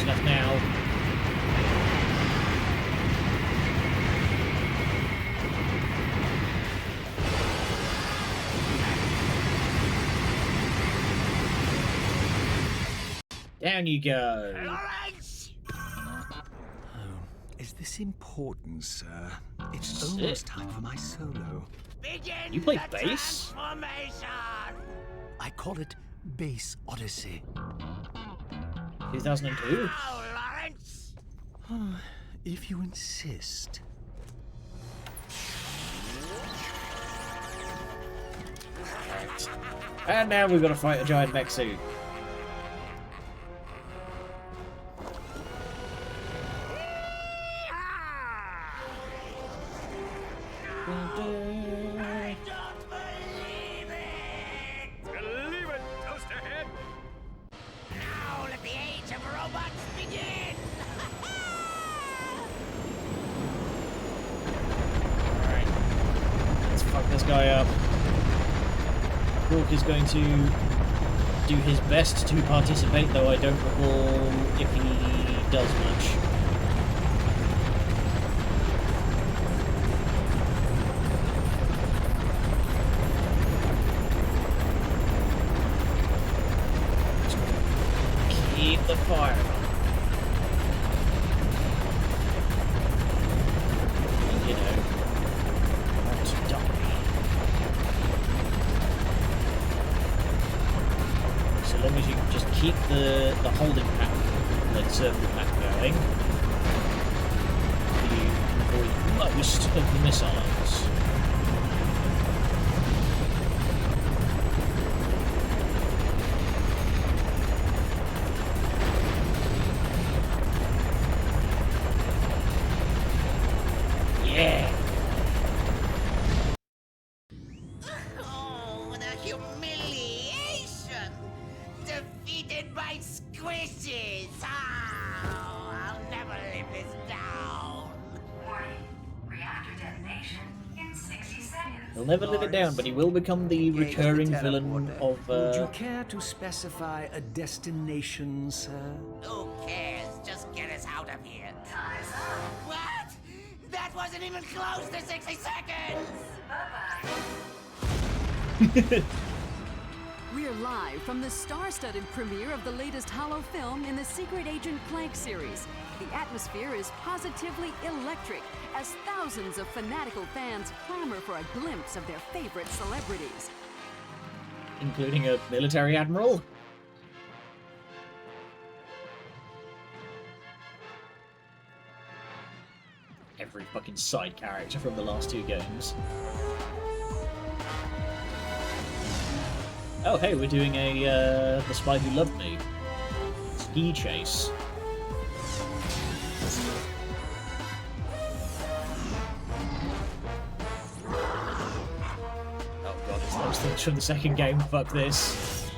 Left now. Down you go. Is this important, sir? It's almost time for my solo. You play bass? I call it Bass Odyssey. 2002? If you insist. Right. And now we've got to fight a giant mech suit. This guy up. Rourke is going to do his best to participate, though I don't recall if he does much. Keep the fire on. You know, not to die. so long as you just keep the holding pattern, the circle path going, you avoid most of the missiles. Yeah! Oh, the humiliation! Defeated by squishes! Oh, I'll never live this down! Warning. Reactor detonation in 60 seconds. He'll never live it down, but he will become the recurring villain of, Would you care to specify a destination, sir? Who cares? Just get us out of here. Time's up. What? That wasn't even close to 60 seconds! Bye-bye. We're live from the star-studded premiere of the latest Holo film in the Secret Agent Clank series. The atmosphere is positively electric as thousands of fanatical fans clamor for a glimpse of their favorite celebrities. including a military admiral. Every fucking side character from the last two games. Oh, hey, we're doing a The Spy Who Loved Me ski chase. Oh god, it's those things from the second game. Fuck this.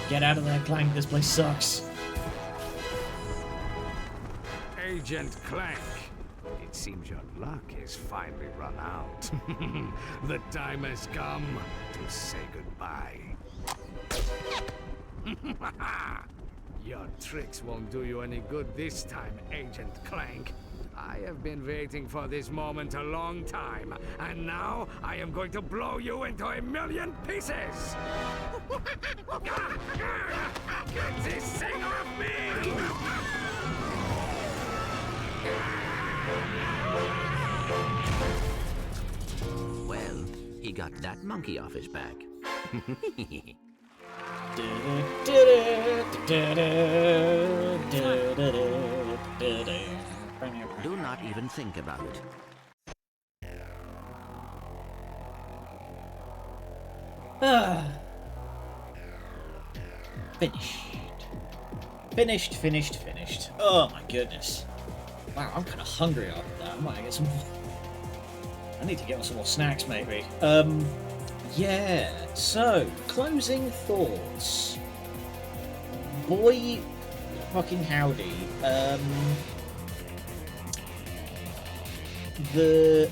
Get out of there, Clank. This place sucks. Agent Clank. It seems your luck has finally run out. The time has come to say goodbye. Your tricks won't do you any good this time, Agent Clank. I have been waiting for this moment a long time, and now I am going to blow you into a million pieces! Get this thing off me! Well, he got that monkey off his back. Do not even think about it. Finished. Oh my goodness. Wow, I'm kind of hungry after that. I might get some. I need to get on some more snacks, maybe. Yeah. So, closing thoughts. Boy, fucking howdy. The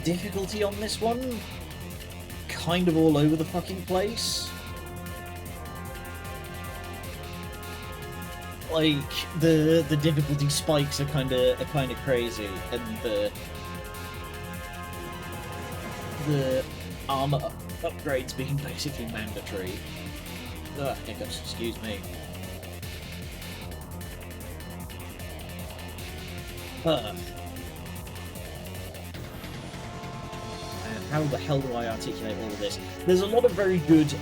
difficulty on this one, kind of all over the fucking place. Like the difficulty spikes are kind of crazy, and the armor upgrades being basically mandatory. Ugh, hiccups, excuse me. And how the hell do I articulate all of this? There's a lot of very good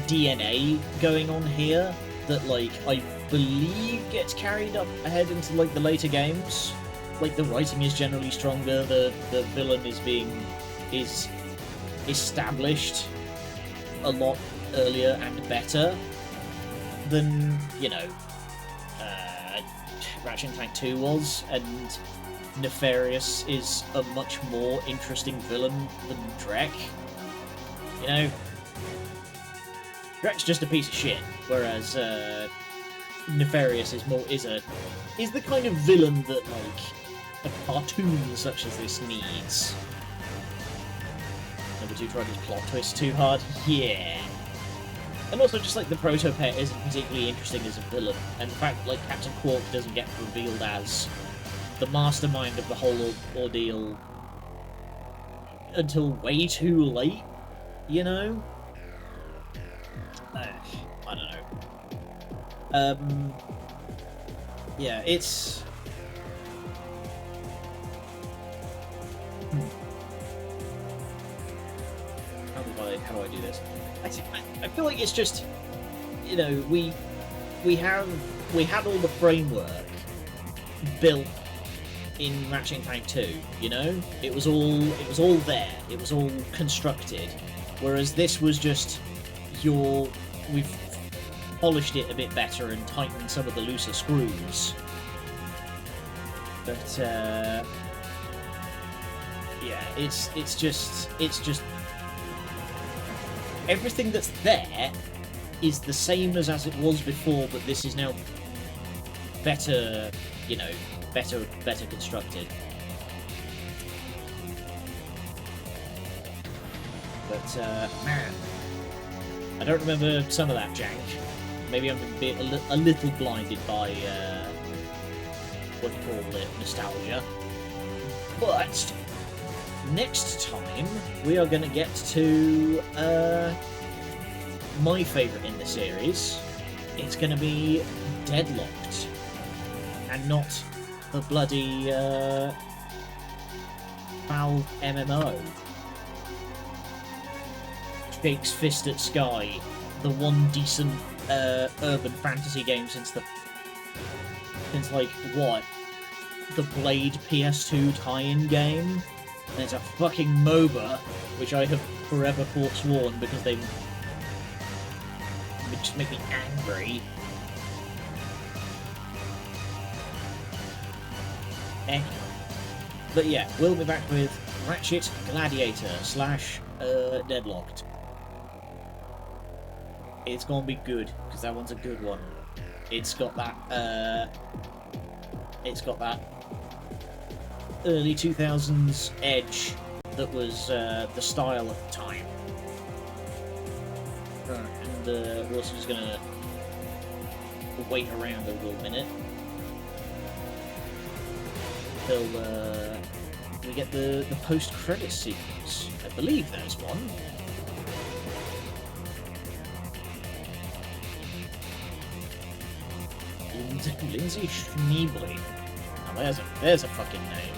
DNA going on here that, like, I believe gets carried up ahead into, like, the later games. Like, the writing is generally stronger, the villain is established a lot earlier and better than, you know, Ratchet and Clank 2 was, and Nefarious is a much more interesting villain than Drek. You know, Drek's just a piece of shit, whereas Nefarious is the kind of villain that, like, a cartoon such as this needs. Number 2 tried his plot twist too hard. Yeah. And also, just like the Proto-Pet isn't particularly interesting as a villain, and the fact that, like, Captain Quark doesn't get revealed as the mastermind of the whole ordeal until way too late, you know? I don't know. Yeah, it's... how do I do this? I feel like it's just, you know, we had all the framework built in Ratchet and Clank 2, you know? It was all there. It was all constructed. Whereas this was just we've polished it a bit better and tightened some of the looser screws. But yeah, it's just everything that's there is the same as it was before, but this is now better, you know, better constructed. But man, I don't remember some of that jank. Maybe I'm a little blinded by what do you call it, nostalgia. But next time we are going to get to my favourite in the series. It's going to be Deadlocked, and not the bloody Valve MMO. Shakes fist at sky, the one decent urban fantasy game since like what? The Blade PS2 tie-in game? And it's a fucking MOBA, which I have forever forsworn because they just make me angry. Anyway. But yeah, we'll be back with Ratchet Gladiator / Deadlocked. It's gonna be good, because that one's a good one. It's got that early 2000s edge that was the style at the time. And we're also just gonna wait around a little minute till we get the post-credit sequence. I believe there's one. Lindsay Schneebly. Now there's a fucking name.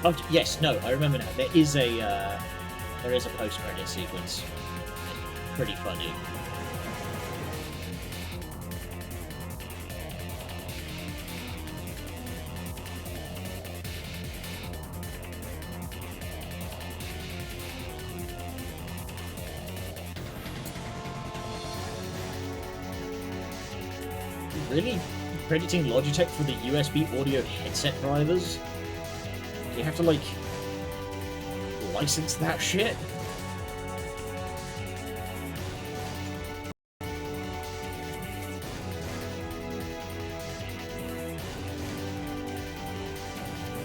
Oh yes, no, I remember now. There is a post-credit sequence. It's pretty funny. Really? Crediting Logitech for the USB audio headset drivers? Do you have to, like, license that shit?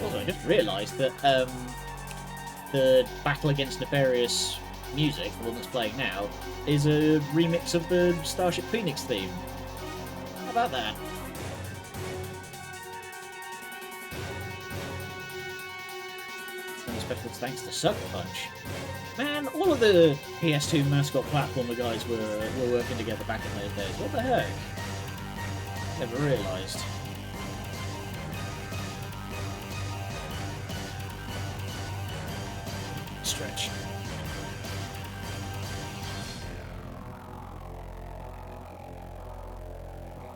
Also, I just realised that the Battle Against Nefarious music, the one that's playing now, is a remix of the Starship Phoenix theme. How about that? And special thanks to Sucker Punch. Man, all of the PS2 mascot platformer guys were working together back in those days. What the heck? Never realised. Stretch.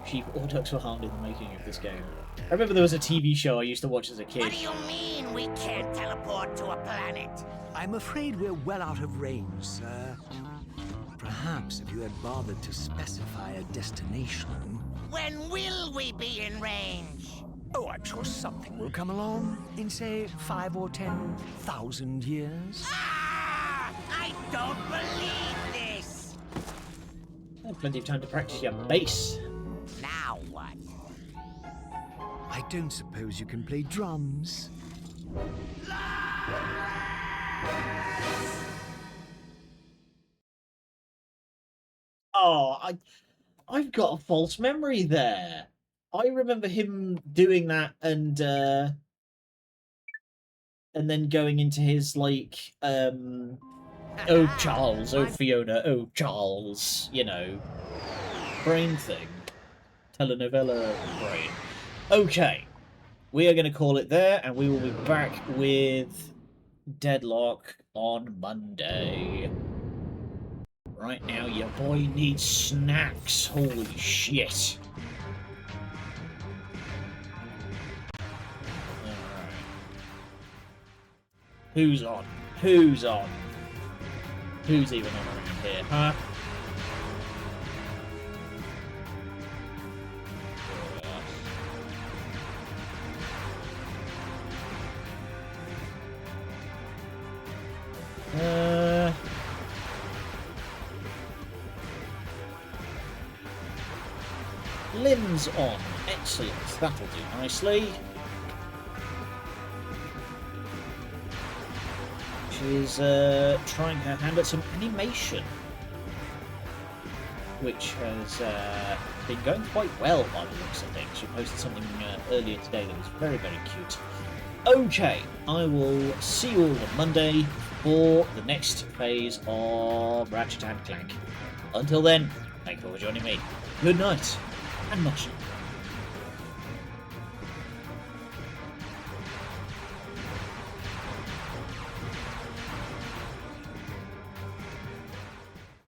Sheep or ducks were harmed in the making of this game. I remember there was a TV show I used to watch as a kid. What do you mean we can't teleport to a planet? I'm afraid we're well out of range, sir. Perhaps if you had bothered to specify a destination... When will we be in range? Oh, I'm sure something will come along in, say, 5 or 10,000 years. Ah! I don't believe this! Plenty of time to practice your bass. Now what? I don't suppose you can play drums. Oh, I've got a false memory there. I remember him doing that and then going into his like oh Charles, oh Fiona, oh Charles, you know, brain thing. Telenovela brain. Okay. We are going to call it there, and we will be back with Deadlock on Monday. Right now, your boy needs snacks. Holy shit. Alright. Who's on? Who's on? Who's even on around here, huh? Lynn's on. Excellent. That'll do nicely. She's trying her hand at some animation, which has been going quite well by the looks of things. She posted something earlier today that was very, very cute. Okay, I will see you all on Monday for the next phase of Ratchet and Clank. Until then, thank you for joining me. Good night, and much love.